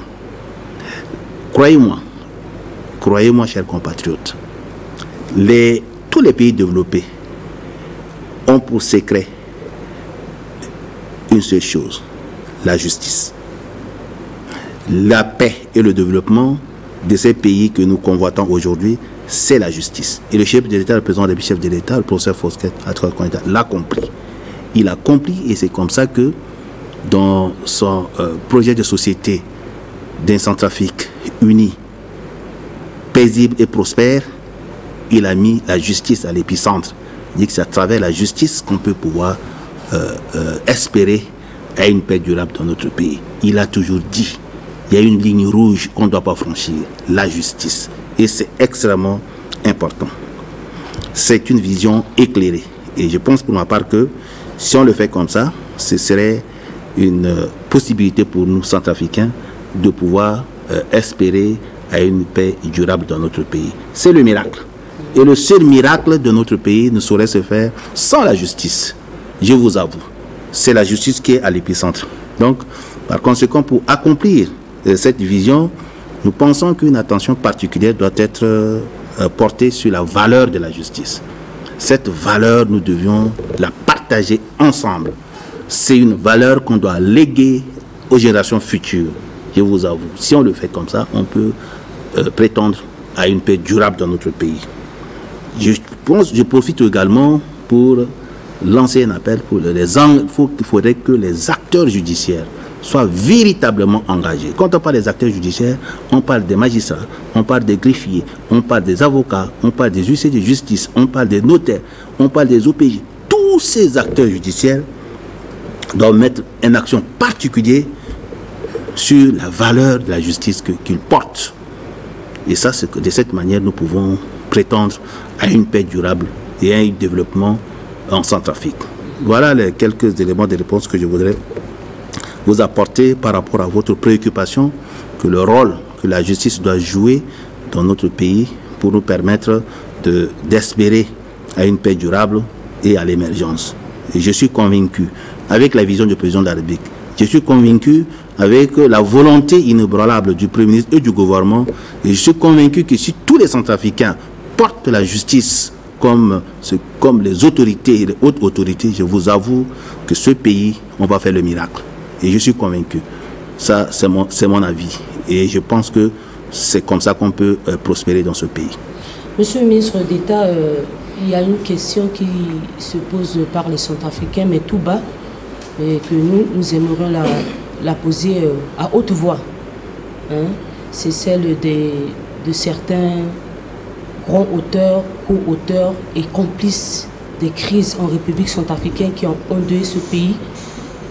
Croyez-moi, chers compatriotes, tous les pays développés ont pour secret une seule chose, la justice. La paix et le développement de ces pays que nous convoitons aujourd'hui, c'est la justice. Et le chef de l'État, le président du chef de l'État, le professeur Fosquet, l'a compris. Il a compris et c'est comme ça que dans son projet de société d'un Centrafrique uni, paisible et prospère, il a mis la justice à l'épicentre. Il dit que c'est à travers la justice qu'on peut pouvoir espérer à une paix durable dans notre pays. Il a toujours dit, il y a une ligne rouge qu'on ne doit pas franchir, la justice. Et c'est extrêmement important. C'est une vision éclairée. Et je pense pour ma part que si on le fait comme ça, ce serait une possibilité pour nous, Centrafricains, de pouvoir espérer à une paix durable dans notre pays. C'est le miracle. Et le seul miracle de notre pays ne saurait se faire sans la justice. Je vous avoue. C'est la justice qui est à l'épicentre. Donc, par conséquent, pour accomplir cette vision, nous pensons qu'une attention particulière doit être portée sur la valeur de la justice. Cette valeur, nous devions la partager ensemble. C'est une valeur qu'on doit léguer aux générations futures. Je vous avoue, si on le fait comme ça, on peut prétendre à une paix durable dans notre pays. Je profite également pour lancer un appel pour il faudrait que les acteurs judiciaires soient véritablement engagés. Quand on parle des acteurs judiciaires, on parle des magistrats, on parle des greffiers, on parle des avocats, on parle des huissiers de justice, on parle des notaires, on parle des OPJ. Tous ces acteurs judiciaires doivent mettre une action particulière sur la valeur de la justice qu'ils portent. Et ça, c'est que de cette manière, nous pouvons prétendre à une paix durable et à un développement en Centrafrique. Voilà les quelques éléments de réponse que je voudrais vous apporter par rapport à votre préoccupation que le rôle que la justice doit jouer dans notre pays pour nous permettre d'espérer à une paix durable et à l'émergence. Et je suis convaincu, avec la vision du président de la République, je suis convaincu avec la volonté inébranlable du Premier ministre et du gouvernement, et je suis convaincu que si tous les Centrafricains portent la justice comme les autorités et les hautes autorités, je vous avoue que ce pays, on va faire le miracle. Et je suis convaincu. Ça, c'est mon avis. Et je pense que c'est comme ça qu'on peut prospérer dans ce pays. Monsieur le ministre d'État, il y a une question qui se pose par les Centrafricains, mais tout bas, et que nous aimerions la poser à haute voix. Hein? C'est celle de certains grands auteurs, co-auteurs et complices des crises en République centrafricaine qui ont endeuillé ce pays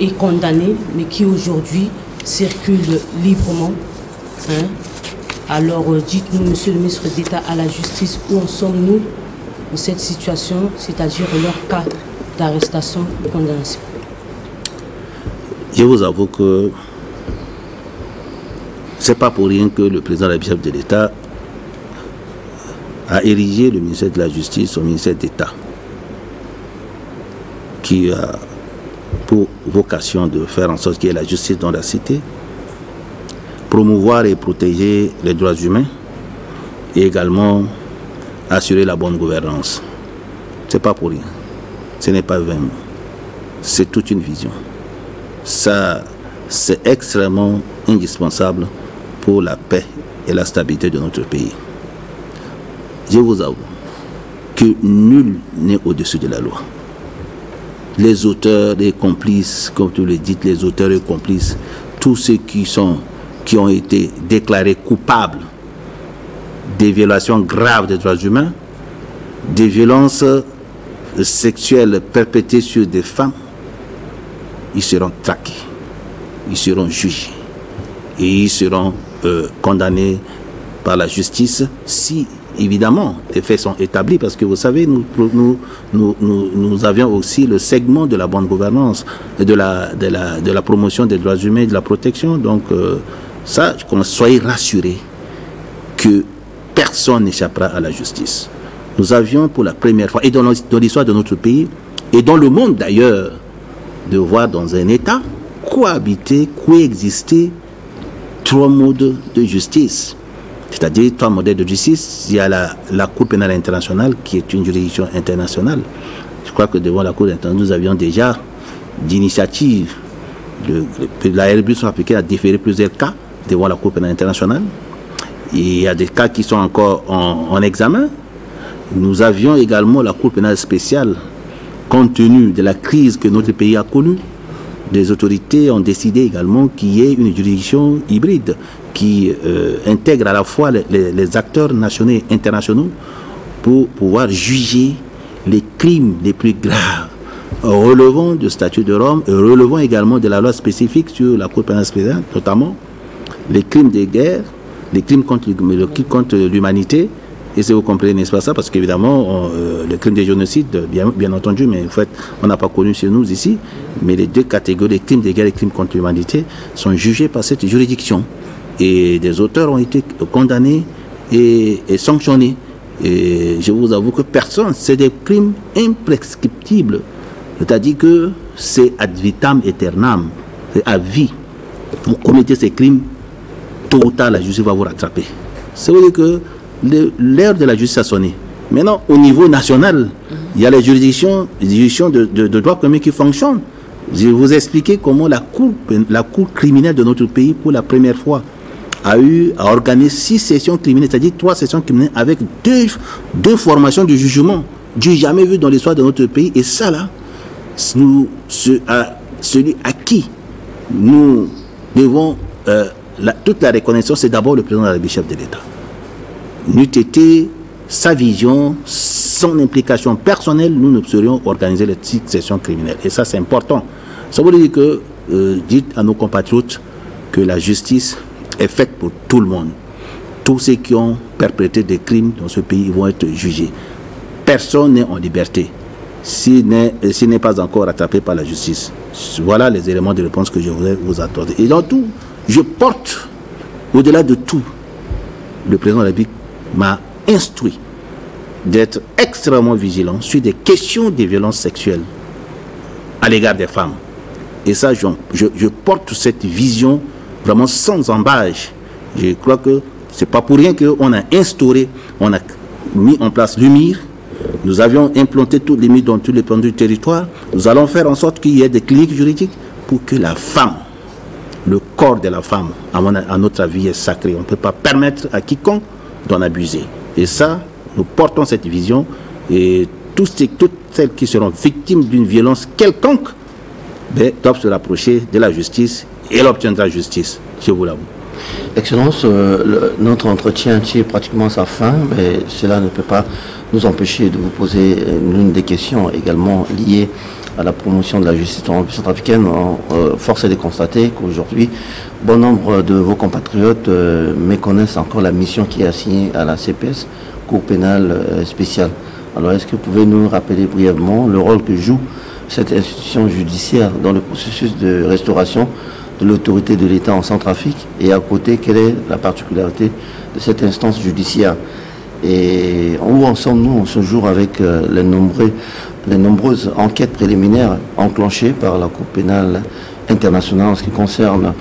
et condamnés, mais qui aujourd'hui circulent librement. Hein? Alors dites-nous, monsieur le ministre d'État, à la justice, où en sommes-nous dans cette situation, c'est-à-dire leur cas d'arrestation et condamnation? Je vous avoue que c'est pas pour rien que le président de l'État a érigé le ministère de la Justice au ministère d'État, qui a pour vocation de faire en sorte qu'il y ait la justice dans la cité, promouvoir et protéger les droits humains et également assurer la bonne gouvernance. C'est pas pour rien. Ce n'est pas vain. C'est toute une vision. Ça, c'est extrêmement indispensable pour la paix et la stabilité de notre pays. Je vous avoue que nul n'est au-dessus de la loi. Les auteurs, les complices, comme vous le dites, les auteurs et complices, tous ceux qui ont été déclarés coupables des violations graves des droits humains, des violences sexuelles perpétrées sur des femmes, ils seront traqués, ils seront jugés et ils seront condamnés par la justice si, évidemment, les faits sont établis, parce que vous savez, nous avions aussi le segment de la bonne gouvernance, de la promotion des droits humains et de la protection. Donc, ça, soyez rassurés que personne n'échappera à la justice. Nous avions pour la première fois, et dans l'histoire de notre pays, et dans le monde d'ailleurs, de voir dans un État coexister trois modes de justice. C'est-à-dire trois modèles de justice. Il y a la Cour pénale internationale qui est une juridiction internationale. Je crois que devant la Cour internationale, nous avions déjà d'initiative. La République centrafricaine a différé plusieurs cas devant la Cour pénale internationale. Il y a des cas qui sont encore en examen. Nous avions également la Cour pénale spéciale, compte tenu de la crise que notre pays a connue. Les autorités ont décidé également qu'il y ait une juridiction hybride qui intègre à la fois les acteurs nationaux et internationaux pour pouvoir juger les crimes les plus graves, relevant du statut de Rome et relevant également de la loi spécifique sur la Cour pénale spéciale, notamment les crimes de guerre, les crimes contre l'humanité. Et si vous comprenez, n'est-ce pas ça? Parce qu'évidemment, le crime de génocide, bien entendu, mais en fait, on n'a pas connu chez nous ici, mais les deux catégories, les crimes de guerre et les crimes contre l'humanité, sont jugés par cette juridiction. Et des auteurs ont été condamnés et sanctionnés. Et je vous avoue que personne, c'est des crimes imprescriptibles. C'est-à-dire que c'est ad vitam aeternam, c'est à vie. Vous commettez ces crimes, tôt ou tard, la justice va vous rattraper. Ça veut dire que l'heure de la justice a sonné. Maintenant, au niveau national, il y a les juridictions de droit commun qui fonctionnent. Je vais vous expliquer comment la cour criminelle de notre pays, pour la première fois, a organisé 6 sessions criminelles, c'est-à-dire 3 sessions criminelles avec deux formations de jugement, du jamais vu dans l'histoire de notre pays. Et ça, là, celui à qui nous devons toute la reconnaissance, c'est d'abord le président de la République, chef de l'État. N'eût été sa vision, son implication personnelle, nous ne serions organisé les 6 sessions criminelles. Et ça, c'est important. Ça veut dire que, dites à nos compatriotes que la justice est faite pour tout le monde. Tous ceux qui ont perpétré des crimes dans ce pays vont être jugés. Personne n'est en liberté s'il n'est pas encore rattrapé par la justice. Voilà les éléments de réponse que je voudrais vous accorder. Et dans tout, je porte, au-delà de tout, le président de la République m'a instruit d'être extrêmement vigilant sur des questions de violences sexuelles à l'égard des femmes. Et ça, je porte cette vision vraiment sans embâche. Je crois que c'est pas pour rien qu'on a instauré, on a mis en place l'UMIR. Nous avions implanté toutes les MIR dans tous les plans du territoire. Nous allons faire en sorte qu'il y ait des cliniques juridiques pour que la femme, le corps de la femme, à notre avis, est sacré. On ne peut pas permettre à quiconque d'en abuser. Et ça, nous portons cette vision. Et toutes celles qui seront victimes d'une violence quelconque doivent se rapprocher de la justice et elle obtiendra justice. Je vous l'avoue. Excellence, notre entretien tire pratiquement à sa fin, mais cela ne peut pas nous empêcher de vous poser l'une des questions également liées à la promotion de la justice centrafricaine. Force est de constater qu'aujourd'hui, bon nombre de vos compatriotes méconnaissent encore la mission qui est assignée à la CPS, Cour pénale spéciale. Alors, est-ce que vous pouvez nous rappeler brièvement le rôle que joue cette institution judiciaire dans le processus de restauration de l'autorité de l'État en Centrafrique, et à côté, quelle est la particularité de cette instance judiciaire? Et où en sommes-nous en ce jour avec les nombreuses enquêtes préliminaires enclenchées par la Cour pénale internationale en ce qui concerne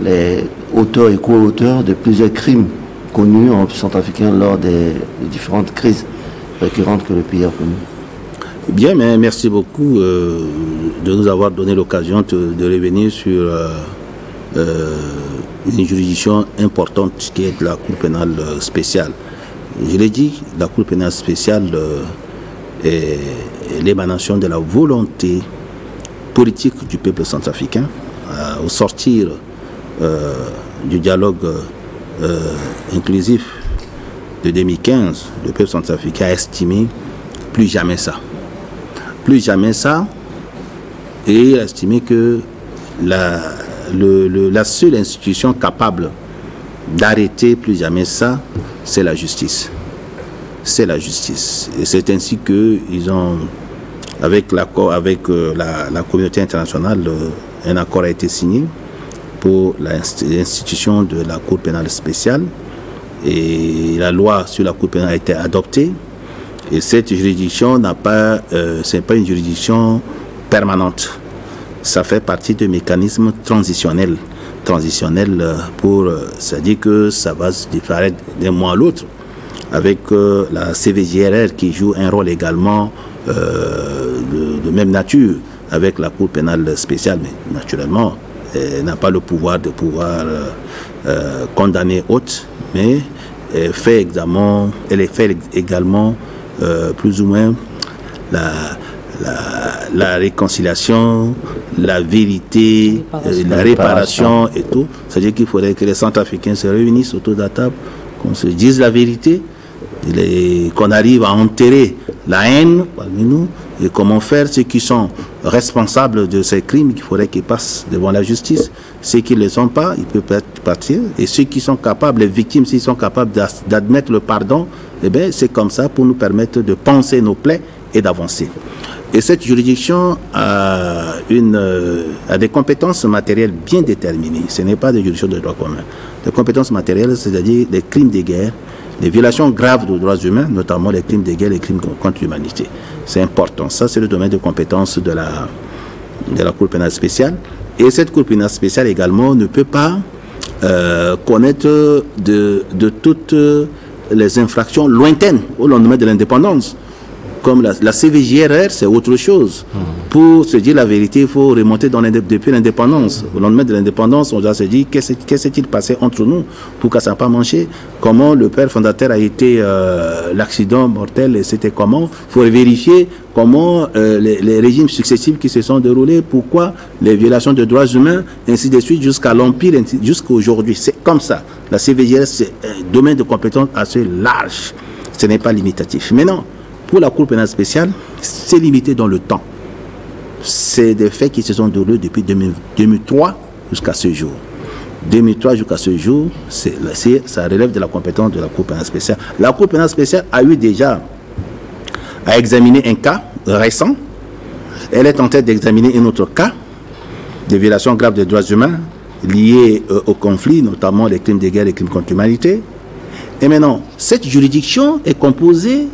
les auteurs et co-auteurs de plusieurs crimes connus en centrafricain lors des différentes crises récurrentes que le pays a connues? Bien, mais merci beaucoup de nous avoir donné l'occasion de revenir sur une juridiction importante qui est la Cour pénale spéciale. Je l'ai dit, la Cour pénale spéciale est l'émanation de la volonté politique du peuple centrafricain. Au sortir du dialogue inclusif de 2015, le peuple centrafricain a estimé plus jamais ça. Plus jamais ça, et il a estimé que la seule institution capable d'arrêter plus jamais ça, c'est la justice. C'est la justice. Et c'est ainsi qu'ils ont, avec l'accord avec la communauté internationale, un accord a été signé pour l'institution de la Cour pénale spéciale. Et la loi sur la Cour pénale a été adoptée. Et cette juridiction c'est pas une juridiction permanente. Ça fait partie du mécanisme transitionnel. C'est-à-dire que ça va se disparaître d'un mois à l'autre, avec la CVJRR qui joue un rôle également de même nature avec la Cour pénale spéciale, mais naturellement, elle n'a pas le pouvoir de condamner autres, mais fait également plus ou moins la réconciliation, la vérité, la réparation et tout. C'est-à-dire qu'il faudrait que les Centrafricains se réunissent autour de la table, qu'on se dise la vérité, qu'on arrive à enterrer la haine parmi nous, et comment faire ceux qui sont responsables de ces crimes, qu'il faudrait qu'ils passent devant la justice. Ceux qui ne le sont pas, ils peuvent partir. Et ceux qui sont capables, les victimes, s'ils sont capables d'admettre le pardon, eh bien, c'est comme ça pour nous permettre de panser nos plaies et d'avancer. Et cette juridiction a des compétences matérielles bien déterminées. Ce n'est pas des juridictions de droit commun. Les compétences matérielles, c'est-à-dire les crimes de guerre, les violations graves des droits humains, notamment les crimes de guerre et les crimes contre l'humanité. C'est important. Ça, c'est le domaine de compétences de la Cour pénale spéciale. Et cette Cour pénale spéciale également ne peut pas connaître de toutes les infractions lointaines au lendemain de l'indépendance. Comme la CVJRR, c'est autre chose. Pour se dire la vérité, il faut remonter depuis l'indépendance. Au lendemain de l'indépendance, on doit se dire qu'est-ce qui s'est-il passé entre nous pour que ça n'a pas manché. Comment le père fondateur a été l'accident mortel et c'était comment. Il faut vérifier comment les régimes successifs qui se sont déroulés, pourquoi les violations de droits humains, ainsi de suite, jusqu'à l'Empire, jusqu'à aujourd'hui. C'est comme ça. La CVJRR, c'est un domaine de compétences assez large. Ce n'est pas limitatif. Mais non. Pour la Cour pénale spéciale, c'est limité dans le temps. C'est des faits qui se sont déroulés depuis 2003 jusqu'à ce jour. 2003 jusqu'à ce jour, ça relève de la compétence de la Cour pénale spéciale. La Cour pénale spéciale a eu déjà à examiner un cas récent. Elle est en train d'examiner un autre cas de violation grave des droits humains liés au conflit, notamment les crimes de guerre et les crimes contre l'humanité. Et maintenant, cette juridiction est composée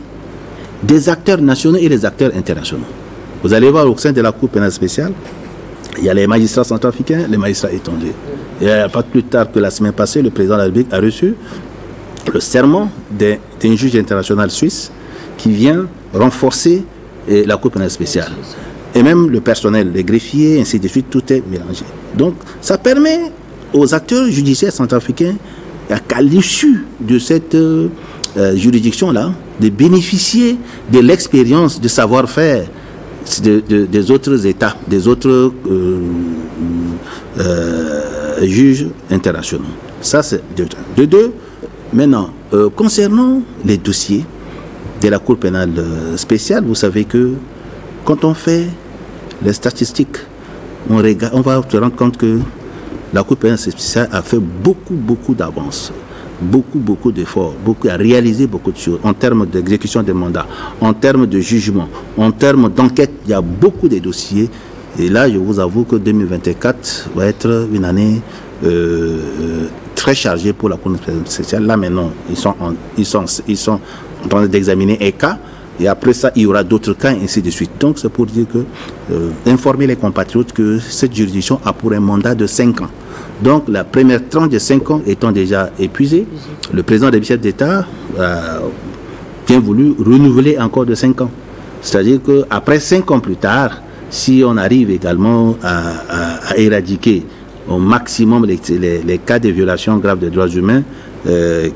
des acteurs nationaux et des acteurs internationaux. Vous allez voir au sein de la Cour pénale spéciale, il y a les magistrats centrafricains, les magistrats étrangers. Et pas plus tard que la semaine passée, le président de la République a reçu le serment d'un juge international suisse qui vient renforcer la Cour pénale spéciale. Et même le personnel, les greffiers, ainsi de suite, tout est mélangé. Donc, ça permet aux acteurs judiciaires centrafricains qu'à l'issue de cette juridiction-là, de bénéficier de l'expérience, de savoir-faire des autres États, des autres juges internationaux. Ça, c'est de deux. Maintenant, concernant les dossiers de la Cour pénale spéciale, vous savez que quand on fait les statistiques, on va se rendre compte que la Cour pénale spéciale a fait beaucoup d'avances. Beaucoup d'efforts, a réalisé beaucoup de choses en termes d'exécution des mandats, en termes de jugement, en termes d'enquête. Il y a beaucoup de dossiers. Et là, je vous avoue que 2024 va être une année très chargée pour la Cour spéciale. Là, maintenant, ils sont en train d'examiner un cas. Et après ça, il y aura d'autres cas, et ainsi de suite. Donc, c'est pour dire que informer les compatriotes que cette juridiction a pour un mandat de 5 ans. Donc, la première tranche de 5 ans étant déjà épuisée, le président des chefs d'État a bien voulu renouveler encore de 5 ans. C'est-à-dire qu'après 5 ans plus tard, si on arrive également à éradiquer au maximum les cas de violation grave des droits humains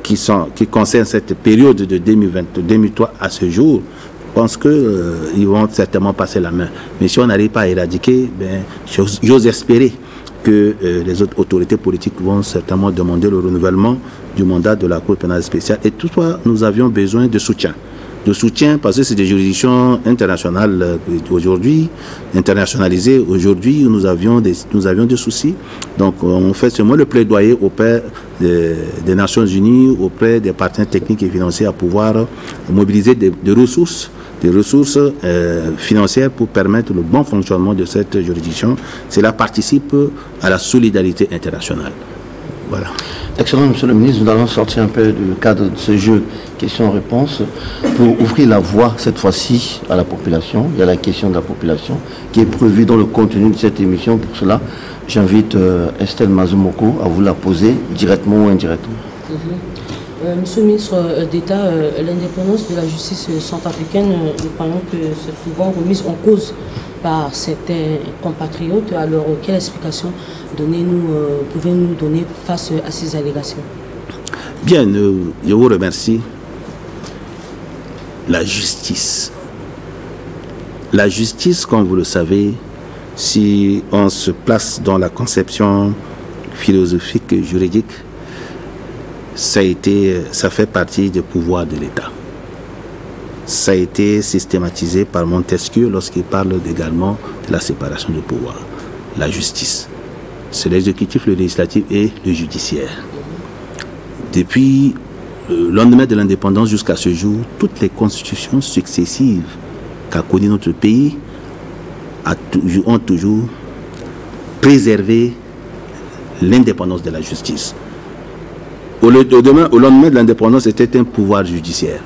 qui concernent cette période de 2003 à ce jour, je pense qu'ils vont certainement passer la main. Mais si on n'arrive pas à éradiquer, j'ose espérer que les autres autorités politiques vont certainement demander le renouvellement du mandat de la Cour pénale spéciale. Et toutefois, nous avions besoin de soutien. De soutien parce que c'est des juridictions internationales aujourd'hui, internationalisées. Aujourd'hui, nous avions des soucis. Donc, on fait seulement le plaidoyer auprès des Nations Unies, auprès des partenaires techniques et financiers à pouvoir mobiliser des ressources financières pour permettre le bon fonctionnement de cette juridiction. Cela participe à la solidarité internationale. Voilà. Excellent, Monsieur le ministre. Nous allons sortir un peu du cadre de ce jeu questions-réponses pour ouvrir la voie cette fois-ci à la population. Il y a la question de la population qui est prévue dans le contenu de cette émission. Pour cela, j'invite Estelle Mazumoko à vous la poser directement ou indirectement. Monsieur le ministre d'État, l'indépendance de la justice centrafricaine, nous croyons que c'est souvent remise en cause par certains compatriotes. Alors, quelle explication pouvez-vous nous donner face à ces allégations? Bien, je vous remercie. La justice. La justice, comme vous le savez, si on se place dans la conception philosophique et juridique, ça fait partie du pouvoir de l'État. Ça a été systématisé par Montesquieu lorsqu'il parle également de la séparation du pouvoir. La justice, c'est l'exécutif, le législatif et le judiciaire. Depuis le lendemain de l'indépendance jusqu'à ce jour, toutes les constitutions successives qu'a connues notre pays ont toujours préservé l'indépendance de la justice. Au lendemain de l'indépendance, c'était un pouvoir judiciaire,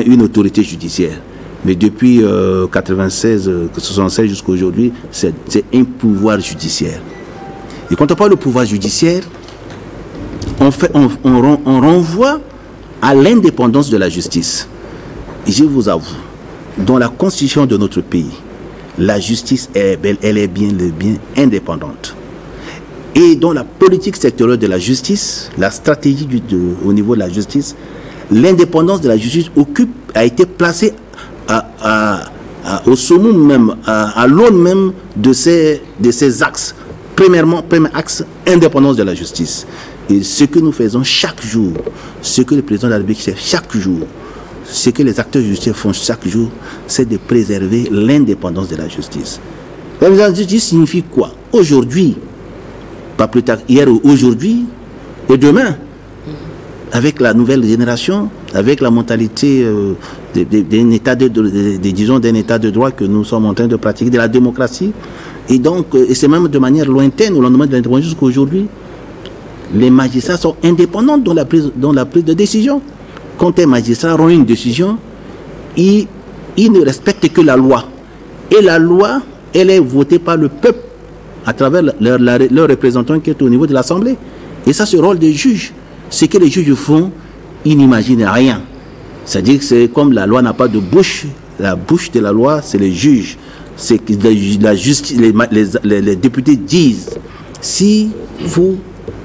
une autorité judiciaire. Mais depuis 76 jusqu'à aujourd'hui, c'est un pouvoir judiciaire. Et quand on parle de pouvoir judiciaire, on renvoie à l'indépendance de la justice. Et je vous avoue, dans la constitution de notre pays, la justice elle est bien indépendante. Et dans la politique sectorielle de la justice, la stratégie au niveau de la justice, l'indépendance de la justice a été placée au summum même, à l'aune même de ces axes. Premier axe, indépendance de la justice. Et ce que nous faisons chaque jour, ce que le président de la République fait chaque jour, ce que les acteurs judiciaires font chaque jour, c'est de préserver l'indépendance de la justice. La justice signifie quoi? Aujourd'hui, pas plus tard, hier ou aujourd'hui, et demain, avec la nouvelle génération, avec la mentalité d'un état d'un état de droit que nous sommes en train de pratiquer, de la démocratie, et donc, et c'est même de manière lointaine, au lendemain de l'indépendance jusqu'à aujourd'hui, les magistrats sont indépendants dans la prise de décision. Quand un magistrat rend une décision, il ne respecte que la loi. Et la loi, elle est votée par le peuple à travers leur représentant qui est au niveau de l'Assemblée. Et ça, c'est le rôle des juges. Ce que les juges font, ils n'imaginent rien. C'est-à-dire que c'est comme la loi n'a pas de bouche, la bouche de la loi, c'est les juges. C'est que la justice, les députés disent, si vous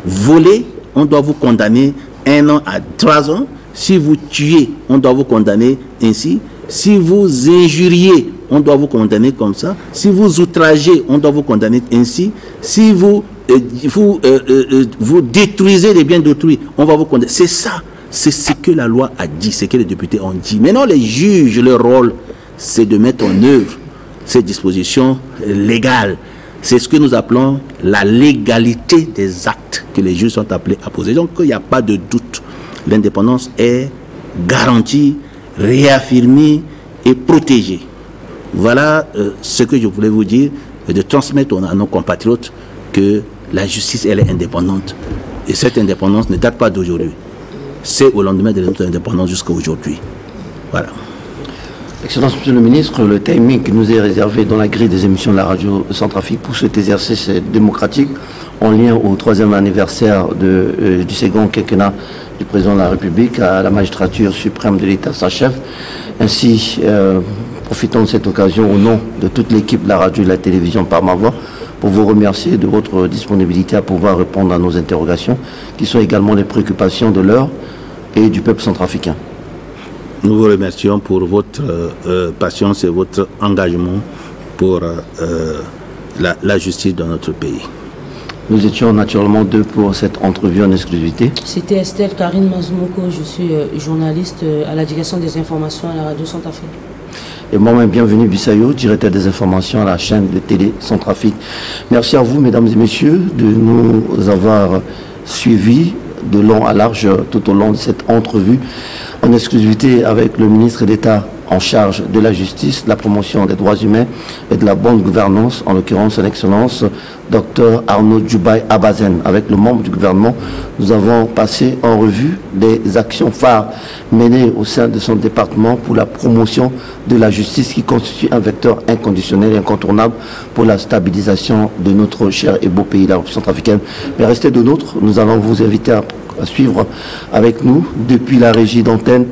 volez, on doit vous condamner 1 an à 3 ans. Si vous tuez, on doit vous condamner ainsi. Si vous injuriez, on doit vous condamner comme ça. Si vous outragez, on doit vous condamner ainsi. Si vous détruisez les biens d'autrui, on va vous condamner. C'est ça. C'est ce que la loi a dit, ce que les députés ont dit. Maintenant, les juges, leur rôle, c'est de mettre en œuvre ces dispositions légales. C'est ce que nous appelons la légalité des actes que les juges sont appelés à poser. Donc, il n'y a pas de doute. L'indépendance est garantie, réaffirmée et protégée. Voilà ce que je voulais vous dire, et de transmettre à nos compatriotes que la justice, elle est indépendante. Et cette indépendance ne date pas d'aujourd'hui. C'est au lendemain de notre indépendance jusqu'à aujourd'hui. Voilà. Excellence, Monsieur le Ministre, le timing qui nous est réservé dans la grille des émissions de la radio Centrafrique pour cet exercice démocratique en lien au 3e anniversaire du second quinquennat du président de la République à la magistrature suprême de l'État s'achève. Ainsi, profitons de cette occasion au nom de toute l'équipe de la radio et de la télévision par ma voix pour vous remercier de votre disponibilité à pouvoir répondre à nos interrogations qui sont également les préoccupations de l'heure et du peuple centrafricain. Nous vous remercions pour votre patience et votre engagement pour la justice dans notre pays. Nous étions naturellement deux pour cette entrevue en exclusivité. C'était Estelle Karine Mazumoko, je suis journaliste à la direction des informations à la radio Centrafrique. Et moi-même, bienvenue Bissayo, directeur des informations à la chaîne de télé Centrafrique. Merci à vous, mesdames et messieurs, de nous avoir suivis de long à large tout au long de cette entrevue en exclusivité avec le ministre d'État en charge de la justice, de la promotion des droits humains et de la bonne gouvernance, en l'occurrence son excellence Dr Arnaud Djubaï Abazen. Avec le membre du gouvernement, nous avons passé en revue des actions phares menées au sein de son département pour la promotion de la justice qui constitue un vecteur inconditionnel et incontournable pour la stabilisation de notre cher et beau pays, la République centrafricaine. Mais restez de nôtres, nous allons vous inviter à suivre avec nous depuis la régie d'antenne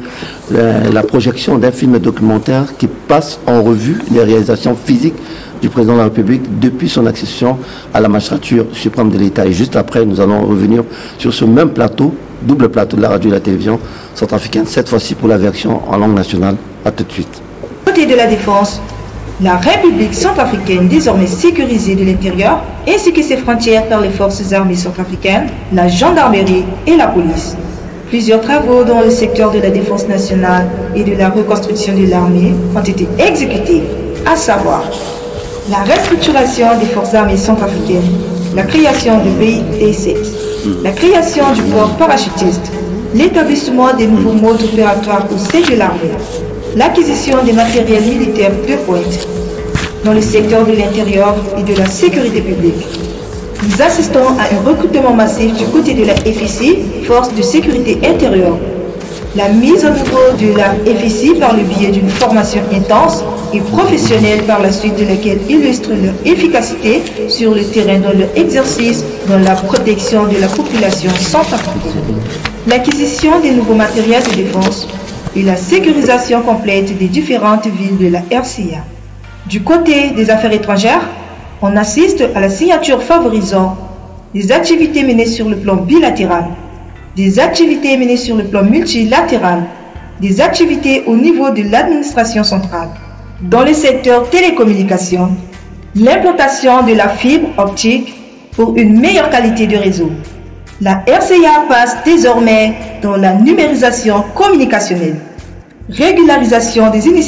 la projection d'un film documentaire qui passe en revue les réalisations physiques du président de la République depuis son accession à la magistrature suprême de l'État. Et juste après, nous allons revenir sur ce même plateau double plateau de la radio et de la télévision centrafricaine, cette fois-ci pour la version en langue nationale. A tout de suite. Côté de la défense, la République centrafricaine désormais sécurisée de l'intérieur ainsi que ses frontières par les forces armées centrafricaines, la gendarmerie et la police. Plusieurs travaux dans le secteur de la défense nationale et de la reconstruction de l'armée ont été exécutés, à savoir la restructuration des forces armées centrafricaines, la création de BIT6, la création du corps parachutiste, l'établissement des nouveaux modes opératoires au sein de l'armée, l'acquisition des matériels militaires de pointe dans le secteur de l'intérieur et de la sécurité publique. Nous assistons à un recrutement massif du côté de la FIC, Force de sécurité intérieure. La mise en niveau de la FIC par le biais d'une formation intense et professionnelle par la suite de laquelle illustre leur efficacité sur le terrain dans leur exercice dans la protection de la population centrafricaine. L'acquisition des nouveaux matériels de défense et la sécurisation complète des différentes villes de la RCA. Du côté des affaires étrangères, on assiste à la signature favorisant des activités menées sur le plan bilatéral, des activités menées sur le plan multilatéral, des activités au niveau de l'administration centrale. Dans le secteur télécommunications, l'implantation de la fibre optique pour une meilleure qualité de réseau. La RCA passe désormais dans la numérisation communicationnelle, régularisation des initiatives